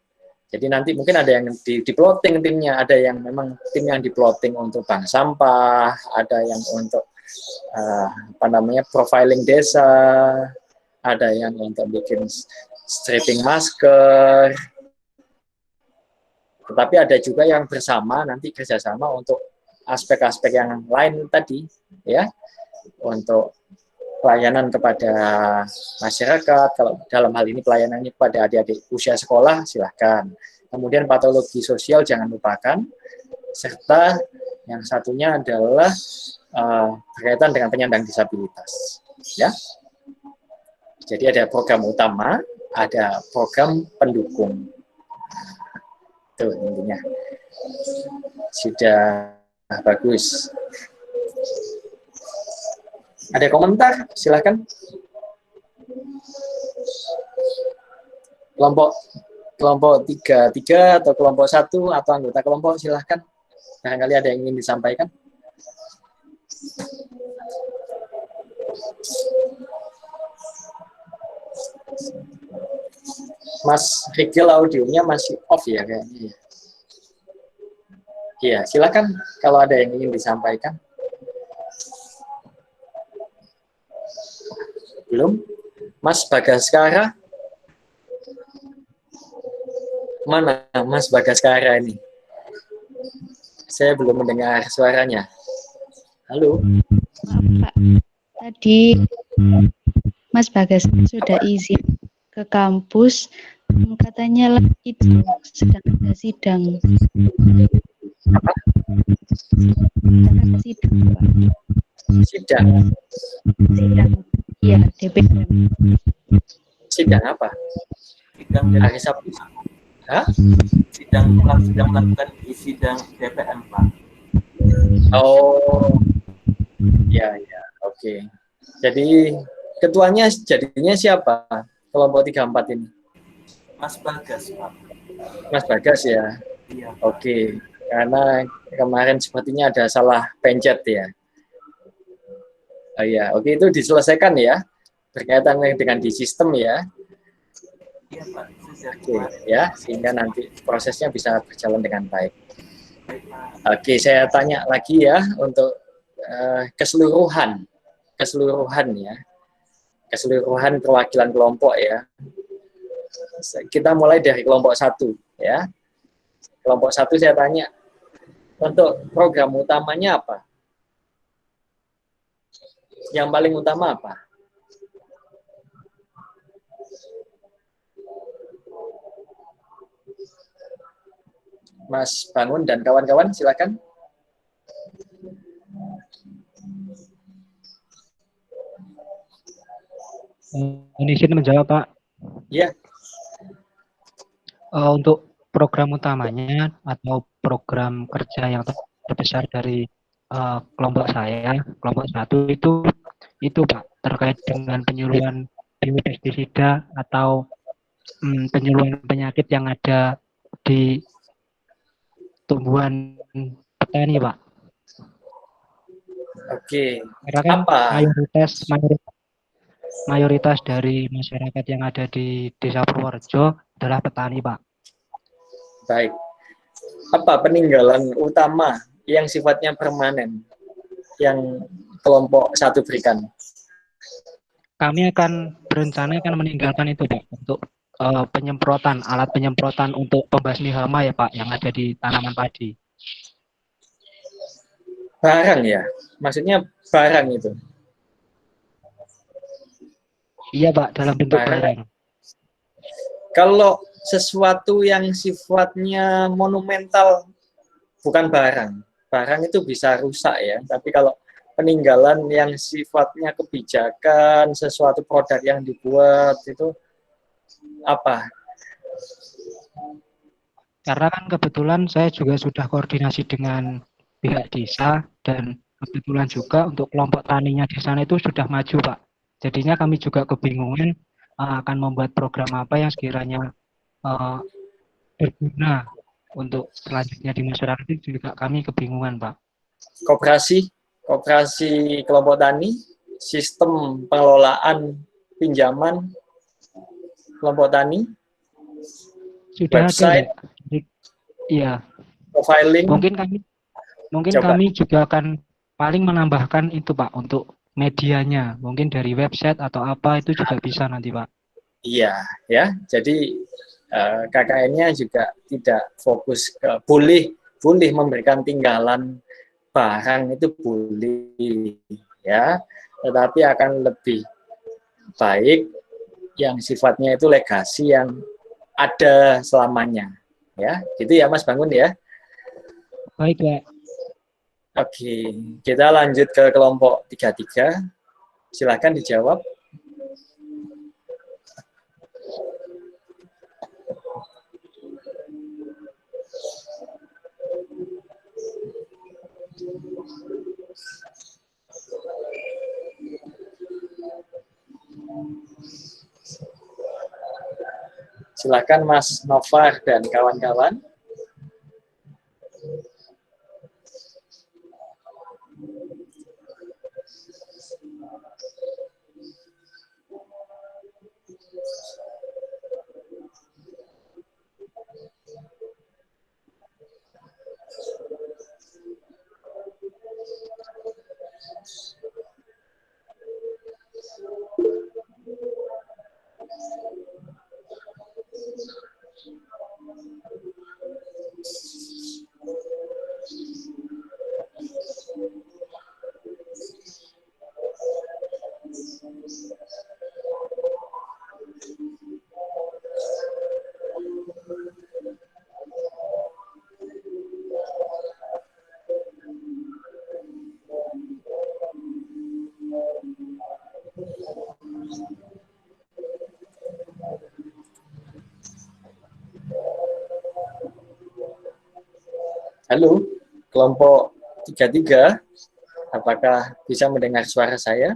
Jadi nanti mungkin ada yang di plotting timnya, ada yang memang tim yang di plotting untuk bank sampah, ada yang untuk profiling desa, ada yang untuk bikin stripping masker. Tetapi ada juga yang bersama nanti kerjasama untuk aspek-aspek yang lain tadi ya, untuk pelayanan kepada masyarakat. Kalau dalam hal ini pelayanannya kepada adik-adik usia sekolah, silahkan. Kemudian patologi sosial jangan lupakan, serta yang satunya adalah berkaitan dengan penyandang disabilitas ya. Jadi ada program utama, ada program pendukung. Itu intinya. Sudah bagus. Ada komentar? Silakan. Kelompok 3 atau kelompok 1 atau anggota kelompok, silahkan. Barangkali ada yang ingin disampaikan. Mas Rigel audionya masih off ya kayaknya. Iya, silakan kalau ada yang ingin disampaikan. Belum? Mas Bagaskara? Mana Mas Bagaskara ini? Saya belum mendengar suaranya. Halo?
Maaf, Pak. Tadi Mas Bagas sudah izin ke kampus, katanya itu sedang ada sidang.
Apa?
Ada sidang, Pak.
Sidang?
Sidang, iya, DPM.
Sidang apa?
Sidang
Hari Sabtu? Hah?
sidang melakukan sidang DPM, Pak.
Oh, ya, oke. Jadi ketuanya jadinya siapa? Kelompok 34 ini?
Mas Bagas, Pak.
Mas Bagas ya?
Iya, Pak.
Oke, karena kemarin sepertinya ada salah pencet ya. Oh iya, oke, itu diselesaikan ya, berkaitan dengan di sistem ya.
Iya, Pak.
Oke, ya, sehingga nanti prosesnya bisa berjalan dengan baik.
Baik, Pak.
Oke, saya tanya lagi ya untuk keseluruhan keseluruhan ya, keseluruhan perwakilan kelompok ya. Kita mulai dari kelompok 1 ya. Kelompok 1 saya tanya, untuk program utamanya apa? Yang paling utama apa? Mas Bangun dan kawan-kawan silakan.
Izin menjawab, Pak.
Ya.
Untuk program utamanya atau program kerja yang terbesar dari kelompok saya, kelompok 1 itu Pak, terkait dengan penyuluhan biopestisida atau penyuluhan penyakit yang ada di tumbuhan petani, Pak.
Oke.
Karena kan
Apa?
mayoritas dari masyarakat yang ada di Desa Purworejo adalah petani, Pak.
Baik. Apa peninggalan utama yang sifatnya permanen yang kelompok 1 berikan?
Kami akan berencana meninggalkan itu, Pak, untuk penyemprotan, alat penyemprotan untuk pembasmi hama ya, Pak, yang ada di tanaman padi.
Barang ya? Maksudnya barang itu?
Iya, Pak, dalam bentuk barang.
Kalau sesuatu yang sifatnya monumental bukan barang. Barang itu bisa rusak ya, tapi kalau peninggalan yang sifatnya kebijakan, sesuatu produk yang dibuat itu apa?
Karena kan kebetulan saya juga sudah koordinasi dengan pihak desa dan kebetulan juga untuk kelompok taninya di sana itu sudah maju, Pak. Jadinya kami juga kebingungan akan membuat program apa yang sekiranya berguna untuk selanjutnya di masyarakat, itu juga kami kebingungan, Pak.
Koperasi kelompok tani, sistem pengelolaan pinjaman kelompok tani,
sudah
website,
ada. Iya.
Profiling.
Mungkin kami juga akan paling menambahkan itu, Pak, untuk medianya. Mungkin dari website atau apa itu juga bisa nanti, Pak.
Iya, ya. Jadi KKN-nya juga tidak fokus ke boleh memberikan tinggalan barang itu boleh ya, tetapi akan lebih baik yang sifatnya itu legasi yang ada selamanya ya, gitu ya Mas Bangun ya.
Baik, Pak.
Oke, kita lanjut ke kelompok 33. Silakan dijawab. Silakan Mas Novar dan kawan-kawan. Halo, kelompok 33, apakah bisa mendengar suara saya?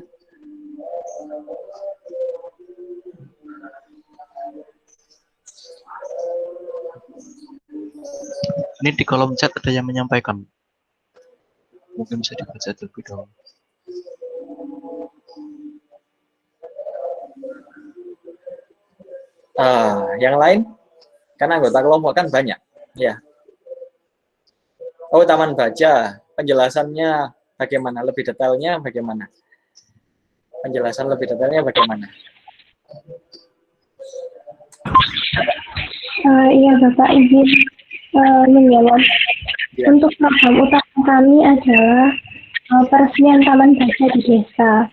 Ini di kolom chat ada yang menyampaikan. Mungkin bisa dibaca terlebih dahulu.
Yang lain? Kan anggota kelompok kan banyak. Ya. Oh, taman baca. Penjelasannya bagaimana? Lebih detailnya bagaimana? penjelasan lebih detailnya bagaimana?
Iya Bapak, izin menjawab.
Ya.
Untuk program utama kami adalah peresmian taman baca di desa.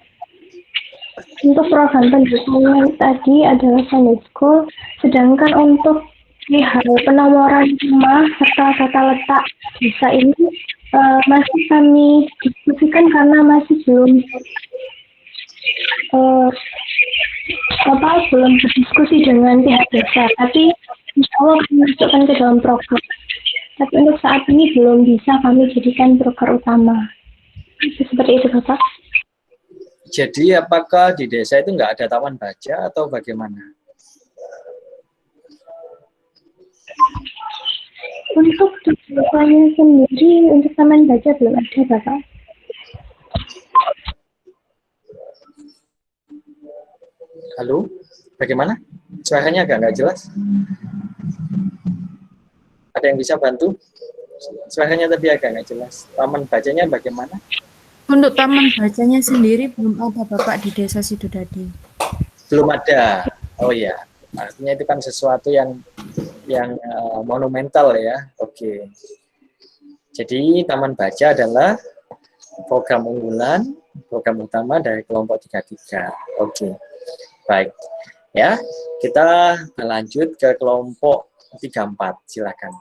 Untuk program pendukung tadi adalah Sunday School, sedangkan untuk hal penomoran rumah serta tata letak desa ini masih kami diskusikan karena masih belum belum berdiskusi dengan pihak desa, tapi insya Allah kami masukkan ke dalam program. Tapi untuk saat ini belum bisa kami jadikan program utama. Seperti itu Bapak.
Jadi apakah di desa itu nggak ada taman baca atau bagaimana?
Untuk tujuannya sendiri, untuk taman baca belum ada Bapak.
Halo, bagaimana? Suaranya agak nggak jelas. Ada yang bisa bantu? Suaranya tadi agak nggak jelas. Taman bacanya bagaimana?
Untuk taman bacanya sendiri belum ada Bapak di Desa Sidodadi.
Belum ada. Oh ya, artinya itu kan sesuatu yang monumental ya. Oke. Jadi taman baca adalah program unggulan, program utama dari kelompok 33. Oke. Baik. Ya, kita lanjut ke kelompok 34. Silakan.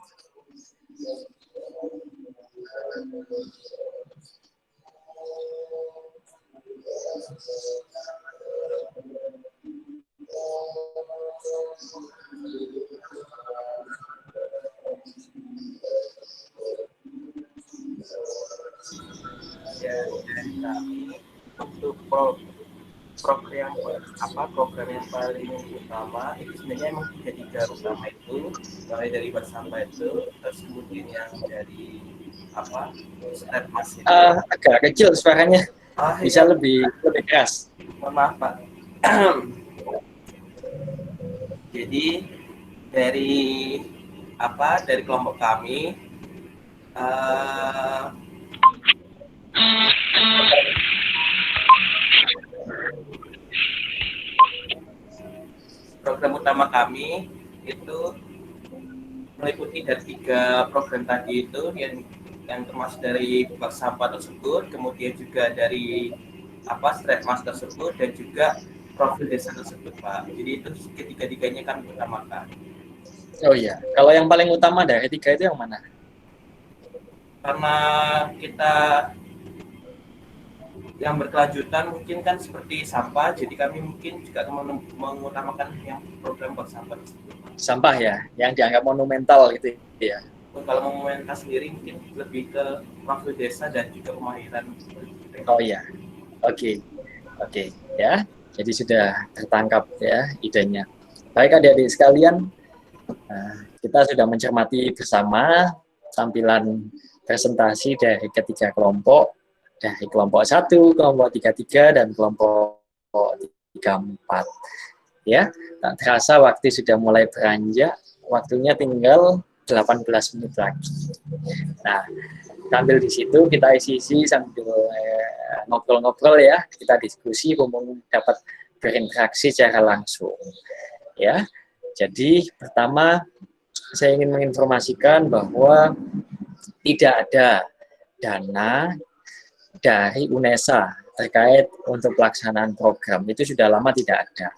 Ya, dari kami untuk program yang paling utama itu sebenarnya emang tiga utama itu, mulai dari bersampah itu, terus kemudian yang dari step mas itu.
Agak kecil suaranya, bisa
Ya.
lebih keras.
Maaf Pak. Jadi dari kelompok kami program utama kami itu meliputi dari 3 program tadi itu yang termasuk dari bak sampah tersebut, kemudian juga dari strap mas tersebut, dan juga profil desa tersebut Pak. Jadi itu ketiga-tiganya kami utamakan.
Oh iya, kalau yang paling utama dari 3 itu yang mana?
Karena kita yang berkelanjutan mungkin kan seperti sampah, jadi kami mungkin juga mengutamakan yang program bak sampah tersebut. Sampah ya, yang dianggap monumental gitu ya. Kalau monumental sendiri mungkin lebih ke profil desa dan juga pemahiran.
Oh iya, oke, ya. Jadi sudah tertangkap ya idenya. Baik adik-adik sekalian, kita sudah mencermati bersama tampilan presentasi dari ketiga kelompok, dari kelompok 1, kelompok 33, dan kelompok 34. Ya, tak terasa waktu sudah mulai beranjak, waktunya tinggal 18 menit lagi. Nah, sambil di situ kita isi sambil ngobrol-ngobrol ya, kita diskusi, umum dapat berinteraksi secara langsung. Ya, jadi pertama saya ingin menginformasikan bahwa tidak ada dana dari UNESA terkait untuk pelaksanaan program, itu sudah lama tidak ada.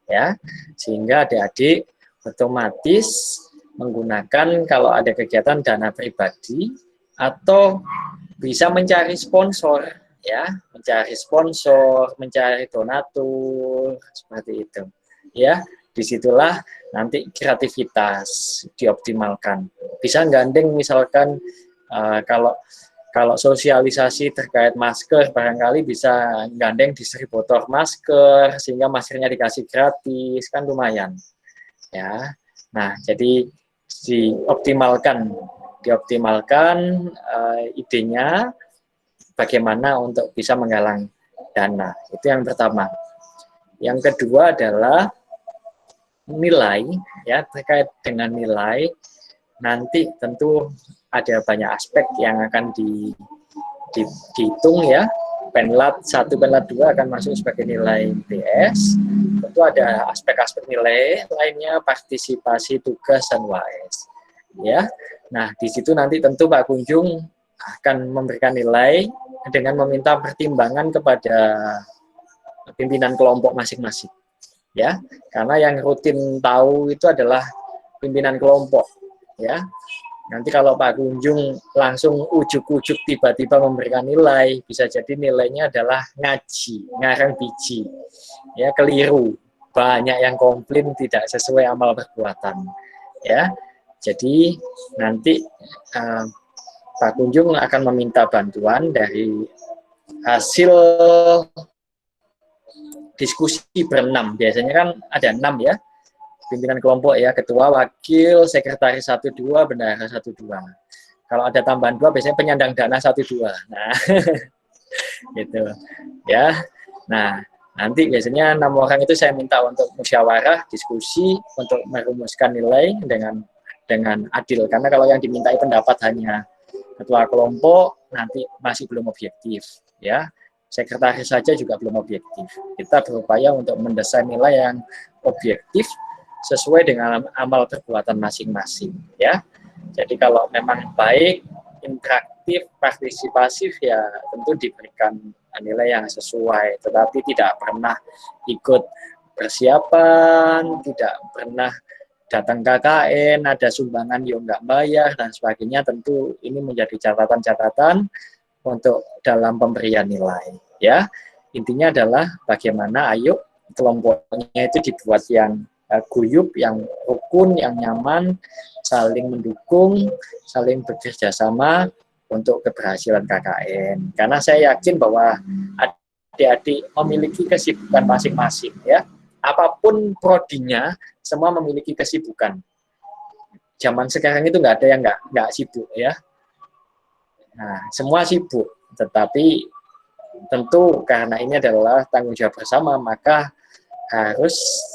Ya, sehingga adik-adik otomatis menggunakan kalau ada kegiatan dana pribadi atau bisa mencari sponsor ya, mencari sponsor, mencari donatur seperti itu. Ya, disitulah nanti kreativitas dioptimalkan. Bisa gandeng misalkan kalau sosialisasi terkait masker, barangkali bisa gandeng distributor masker, sehingga maskernya dikasih gratis, kan lumayan. Ya, nah jadi dioptimalkan idenya, bagaimana untuk bisa menggalang dana. Itu yang pertama. Yang kedua adalah nilai, ya, terkait dengan nilai. Nanti tentu ada banyak aspek yang akan dihitung ya, Penlat 1, Penlat 2 akan masuk sebagai nilai PS. Tentu ada aspek-aspek nilai lainnya, partisipasi, tugas, dan UAS. Ya, nah di situ nanti tentu Pak Kunjung akan memberikan nilai dengan meminta pertimbangan kepada pimpinan kelompok masing-masing. Ya, karena yang rutin tahu itu adalah pimpinan kelompok. Ya, nanti kalau Pak Kunjung langsung ujuk-ujuk tiba-tiba memberikan nilai, bisa jadi nilainya adalah ngaji, ngarang biji, ya keliru, banyak yang komplain tidak sesuai amal perbuatan, ya. Jadi nanti Pak Kunjung akan meminta bantuan dari hasil diskusi berenam, biasanya kan ada 6 ya. Pimpinan kelompok ya, ketua, wakil, sekretaris 1, 2, bendahara 1, 2. Kalau ada tambahan 2 biasanya penyandang dana 1, 2. Nah, gitu ya. Nah, nanti biasanya 6 orang itu saya minta untuk musyawarah, diskusi untuk merumuskan nilai dengan adil. Karena kalau yang dimintai pendapat hanya ketua kelompok nanti masih belum objektif, ya. Sekretaris saja juga belum objektif. Kita berupaya untuk mendesain nilai yang objektif sesuai dengan amal perbuatan masing-masing, ya. Jadi kalau memang baik, interaktif, partisipasif, ya tentu diberikan nilai yang sesuai, tetapi tidak pernah ikut persiapan, tidak pernah datang KKN, ada sumbangan yang nggak bayar, dan sebagainya, tentu ini menjadi catatan-catatan untuk dalam pemberian nilai, ya. Intinya adalah bagaimana ayo kelompoknya itu dibuat yang guyup, yang rukun, yang nyaman, saling mendukung, saling bekerja sama untuk keberhasilan KKN. Karena saya yakin bahwa adik-adik memiliki kesibukan masing-masing, ya. Apapun prodinya, semua memiliki kesibukan. Zaman sekarang itu nggak ada yang nggak sibuk, ya. Nah, semua sibuk, tetapi tentu karena ini adalah tanggung jawab bersama, maka harus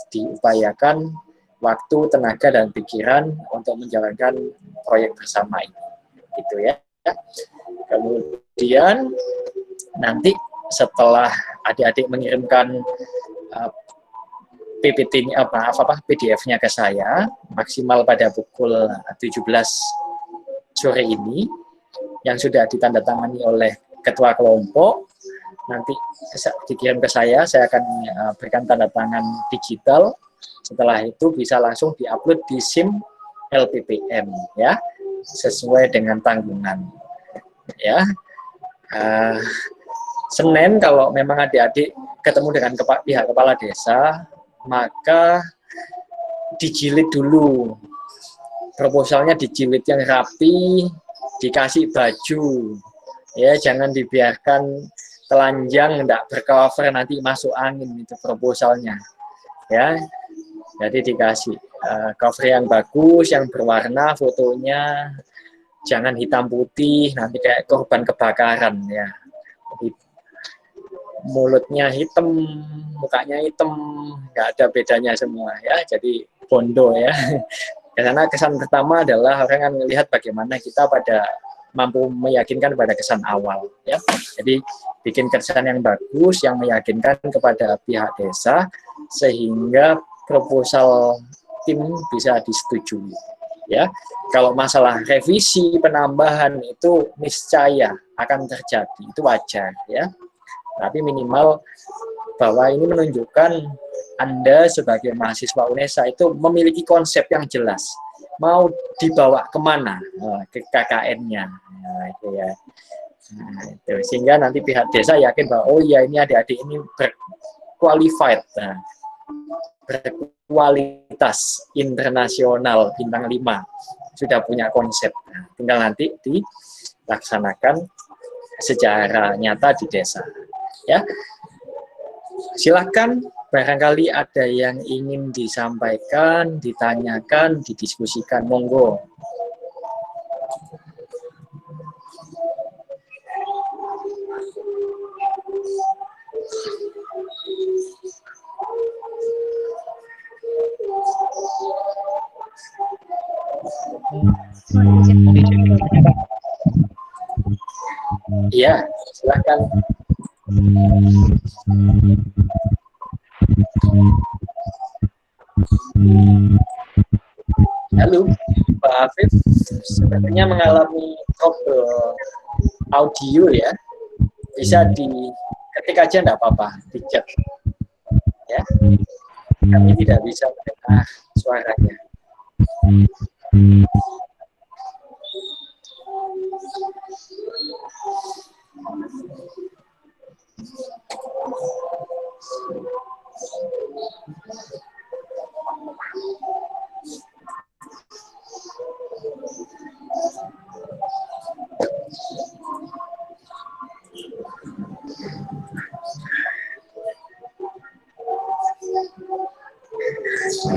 diupayakan waktu, tenaga, dan pikiran untuk menjalankan proyek bersama ini, gitu ya. Kemudian nanti setelah adik-adik mengirimkan PPT-nya PDF-nya ke saya maksimal pada pukul 17 sore ini yang sudah ditandatangani oleh ketua kelompok, nanti dikirim ke saya akan berikan tanda tangan digital. Setelah itu bisa langsung diupload di SIM LPPM, ya, sesuai dengan tanggungan, ya. Senin kalau memang adik-adik ketemu dengan pihak kepala desa, maka dijilid dulu, proposalnya dijilid yang rapi, dikasih baju, ya, jangan dibiarkan telanjang, tidak bercover, nanti masuk angin itu proposalnya, ya. Jadi dikasih cover yang bagus, yang berwarna, fotonya jangan hitam putih, nanti kayak korban kebakaran, ya. Mulutnya hitam, mukanya hitam, nggak ada bedanya semua, ya. Jadi bondo, ya. Karena kesan pertama adalah orang akan melihat bagaimana kita mampu meyakinkan pada kesan awal, ya. Jadi bikin kesan yang bagus, yang meyakinkan kepada pihak desa, sehingga proposal tim bisa disetujui, ya. Kalau masalah revisi, penambahan itu niscaya akan terjadi, itu wajar, ya. Tapi minimal bahwa ini menunjukkan Anda sebagai mahasiswa UNESA itu memiliki konsep yang jelas, mau dibawa kemana, ke KKN-nya, nah, itu ya. Nah, itu. Sehingga nanti pihak desa yakin bahwa oh iya ini adik-adik ini berqualified, nah, berkualitas internasional bintang 5, sudah punya konsep, nah, tinggal nanti dilaksanakan secara nyata di desa, ya. Silakan, barangkali ada yang ingin disampaikan, ditanyakan, didiskusikan, monggo. Iya, silakan. Halo, Pak Afif, sepertinya mengalami trouble audio ya. Bisa diketik aja enggak apa-apa di chat. Ya. Kami tidak bisa mendengar suaranya.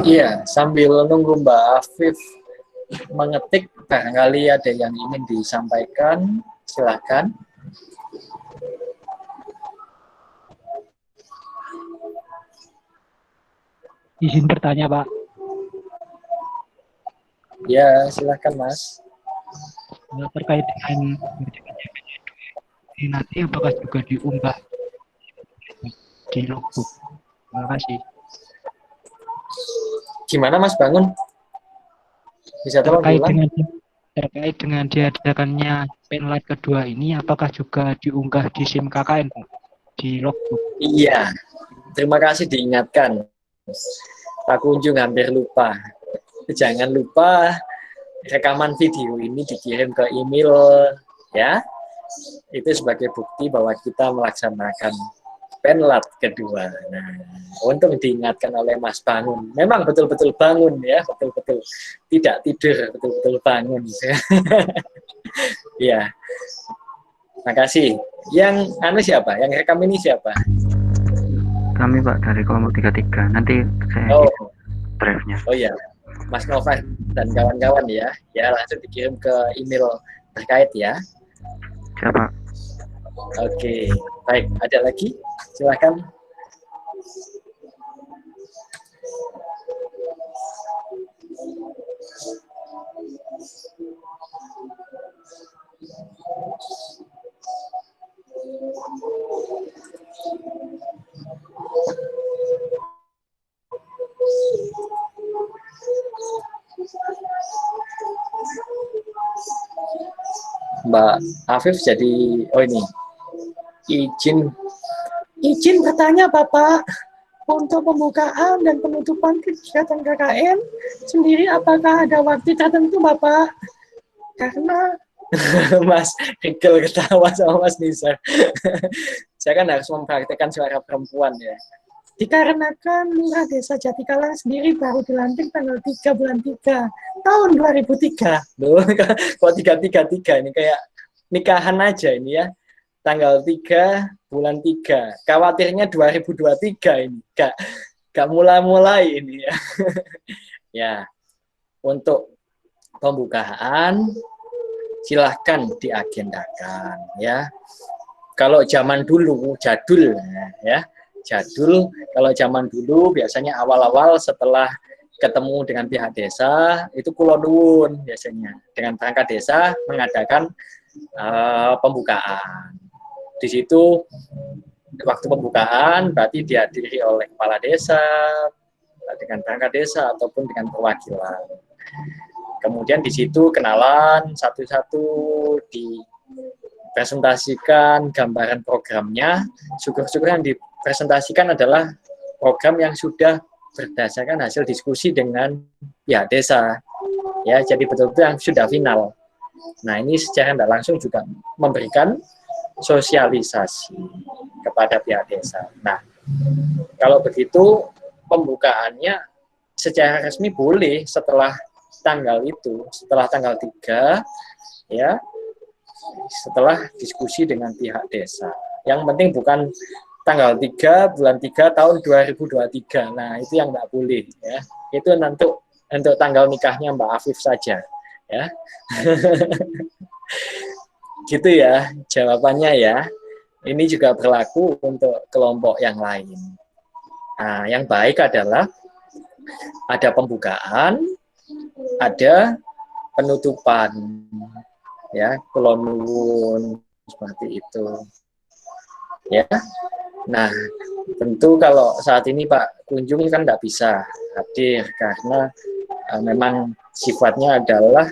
Iya, sambil nunggu Mbak Afif mengetik, barangkali ada yang ingin disampaikan, silakan.
Izin bertanya, Pak.
Ya, silakan Mas.
Terkait dengan ini nanti apakah juga diunggah di logbook? Terima kasih.
Gimana Mas Bangun? Bisa tolong diulang?
Terkait dengan diadakannya penlat kedua ini, apakah juga diunggah di SIM KKN, Pak? Di logbook?
Iya, terima kasih diingatkan. Pak Kunjung hampir lupa. Jangan lupa rekaman video ini dikirim ke email ya. Itu sebagai bukti bahwa kita melaksanakan penlat kedua. Nah, untuk diingatkan oleh Mas Bangun. Memang betul-betul bangun ya, betul-betul tidak tidur, betul-betul bangun. Ya. Makasih. Yang siapa? Yang rekam ini siapa?
Kami Pak dari kelompok 33. Nanti saya drive-nya.
Oh iya. Mas Nova dan kawan-kawan ya. Ya, langsung dikirim ke email terkait ya.
Siapa?
Oke. Baik, ada lagi? Silakan. Mbak Afif jadi, ini, izin bertanya Bapak, untuk pembukaan dan penutupan kegiatan KKN sendiri apakah ada waktu tertentu Bapak? Karena Mas Hegel ketawa sama Mas Nisa. Saya kan harus mempraktekkan suara perempuan ya. Dikarenakan Lurah Desa Jatikalang sendiri baru dilantik tanggal 3 bulan 3 tahun 2003. Loh, kok 333 ini kayak nikahan aja ini ya. Tanggal 3 bulan 3. Khawatirnya 2023 ini. Gak mulai-mulai ini ya. Ya. Untuk pembukaan silahkan diagendakan ya. Kalau zaman dulu jadul ya. Jadul kalau zaman dulu biasanya awal-awal setelah ketemu dengan pihak desa itu kula nuwun biasanya dengan perangkat desa mengadakan pembukaan. Di situ waktu pembukaan berarti dihadiri oleh kepala desa dengan perangkat desa ataupun dengan perwakilan. Kemudian di situ kenalan satu-satu, dipresentasikan gambaran programnya. Syukur-syukur yang dipresentasikan adalah program yang sudah berdasarkan hasil diskusi dengan pihak desa. Ya, jadi betul-betul yang sudah final. Nah, ini secara tidak langsung juga memberikan sosialisasi kepada pihak desa. Nah, kalau begitu pembukaannya secara resmi boleh setelah tanggal itu, setelah tanggal 3 ya, setelah diskusi dengan pihak desa. Yang penting bukan tanggal 3 bulan 3 tahun 2023. Nah, itu yang nggak boleh ya. Itu untuk tanggal nikahnya Mbak Afif saja ya. Gitu ya jawabannya ya. Ini juga berlaku untuk kelompok yang lain. Nah, yang baik adalah ada pembukaan, ada penutupan ya, kula nuwun seperti itu. ya. Nah, tentu kalau saat ini Pak Kunjung kan nggak bisa hadir karena memang sifatnya adalah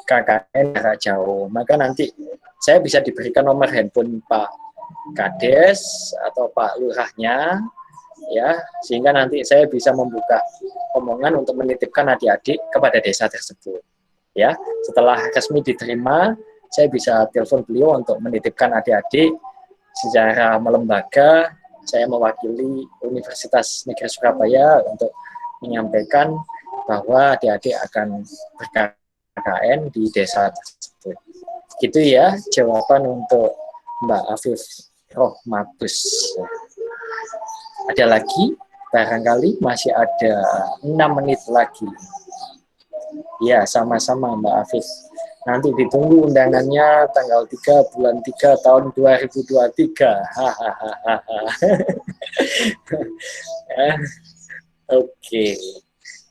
KKN jarak jauh. Maka nanti saya bisa diberikan nomor handphone Pak Kades atau Pak Lurahnya, ya, sehingga nanti saya bisa membuka omongan untuk menitipkan adik-adik kepada desa tersebut. Ya, setelah resmi diterima, saya bisa telepon beliau untuk menitipkan adik-adik secara melembaga. Saya mewakili Universitas Negeri Surabaya untuk menyampaikan bahwa adik-adik akan ber-KKN di desa tersebut. Gitu ya jawaban untuk Mbak Afif Rohmatus. Ada lagi? Barangkali masih ada 6 menit lagi. Ya, sama-sama Mbak Afif. Nanti ditunggu undangannya tanggal 3 bulan 3 tahun 2023. Oke.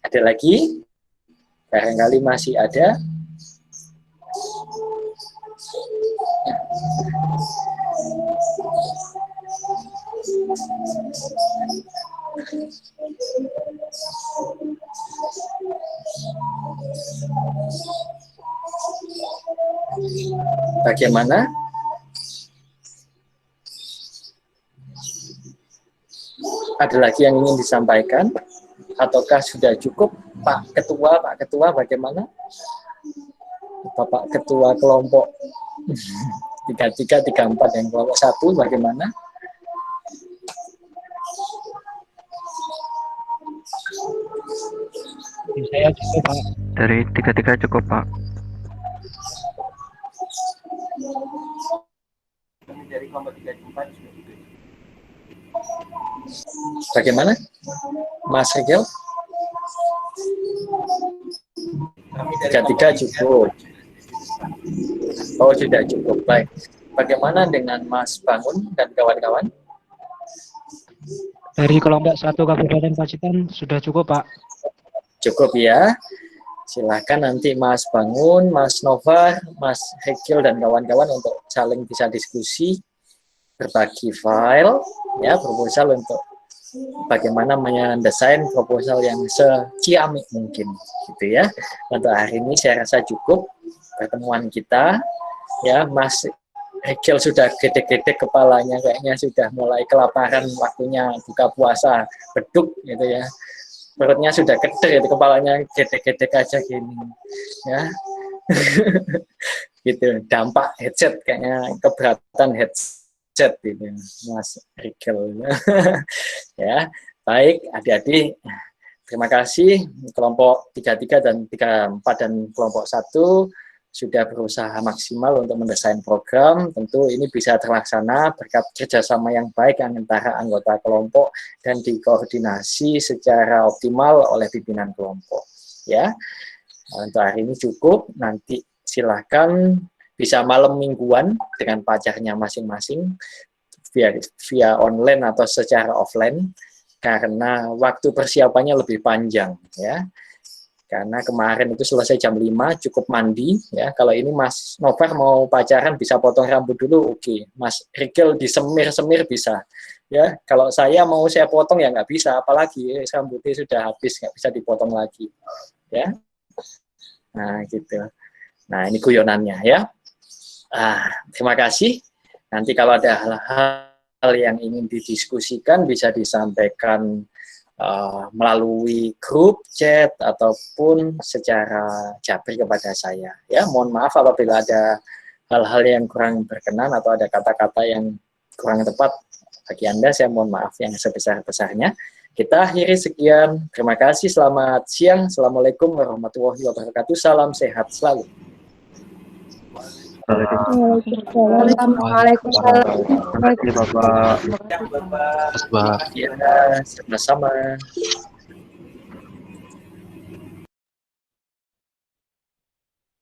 Ada lagi? Barangkali masih ada. Bagaimana? Ada lagi yang ingin disampaikan? Ataukah sudah cukup? Pak Ketua bagaimana? Bapak Ketua kelompok 33, 34 dan kelompok 1 bagaimana?
Saya cukup Pak.
Dari 33 cukup Pak.
Dari kelompok 34 juga.
Bagaimana? Mas Rigel?
Kami dari
33 cukup. Oh, sudah cukup. Baik. Bagaimana dengan Mas Bangun dan kawan-kawan?
Dari kelompok 1 Kabupaten Pacitan sudah cukup Pak.
Cukup ya. Silakan nanti Mas Bangun, Mas Nova, Mas Hekil dan kawan-kawan untuk saling bisa diskusi, berbagi file, ya, proposal untuk bagaimana mendesain proposal yang seciamik mungkin, gitu ya. Untuk hari ini saya rasa cukup pertemuan kita, ya. Mas Hekil sudah gede-gede kepalanya, kayaknya sudah mulai kelaparan, waktunya buka puasa, beduk, gitu ya. Perutnya sudah gede, kepalanya gede-gede aja gini, ya. Gitu, dampak headset kayaknya keberatan headset gitu, Mas Rigel. Ya, baik adik-adik, terima kasih kelompok 33 dan 34 dan kelompok 1 sudah berusaha maksimal untuk mendesain program. Tentu ini bisa terlaksana berkat kerjasama yang baik antara anggota kelompok dan dikoordinasi secara optimal oleh pimpinan kelompok. Ya, untuk hari ini cukup. Nanti silahkan bisa malam mingguan dengan pacarnya masing-masing via online atau secara offline karena waktu persiapannya lebih panjang, ya. Karena kemarin itu selesai jam 5, cukup mandi, ya. Kalau ini Mas Novar mau pacaran bisa potong rambut dulu, oke. Mas Rigel disemir-semir bisa, ya. Kalau saya mau saya potong ya nggak bisa, apalagi rambutnya sudah habis, nggak bisa dipotong lagi, ya. Nah, gitu. Nah, ini guyonannya, ya. Terima kasih. Nanti kalau ada hal-hal yang ingin didiskusikan bisa disampaikan melalui grup chat ataupun secara japri kepada saya. Ya, mohon maaf apabila ada hal-hal yang kurang berkenan atau ada kata-kata yang kurang tepat bagi Anda, saya mohon maaf yang sebesar-besarnya. Kita akhiri sekian. Terima kasih. Selamat siang. Assalamualaikum warahmatullahi wabarakatuh. Salam sehat selalu.
Waalaikumsalam.
Terima kasih Bapak.
Bapak.
Ya, sama-sama.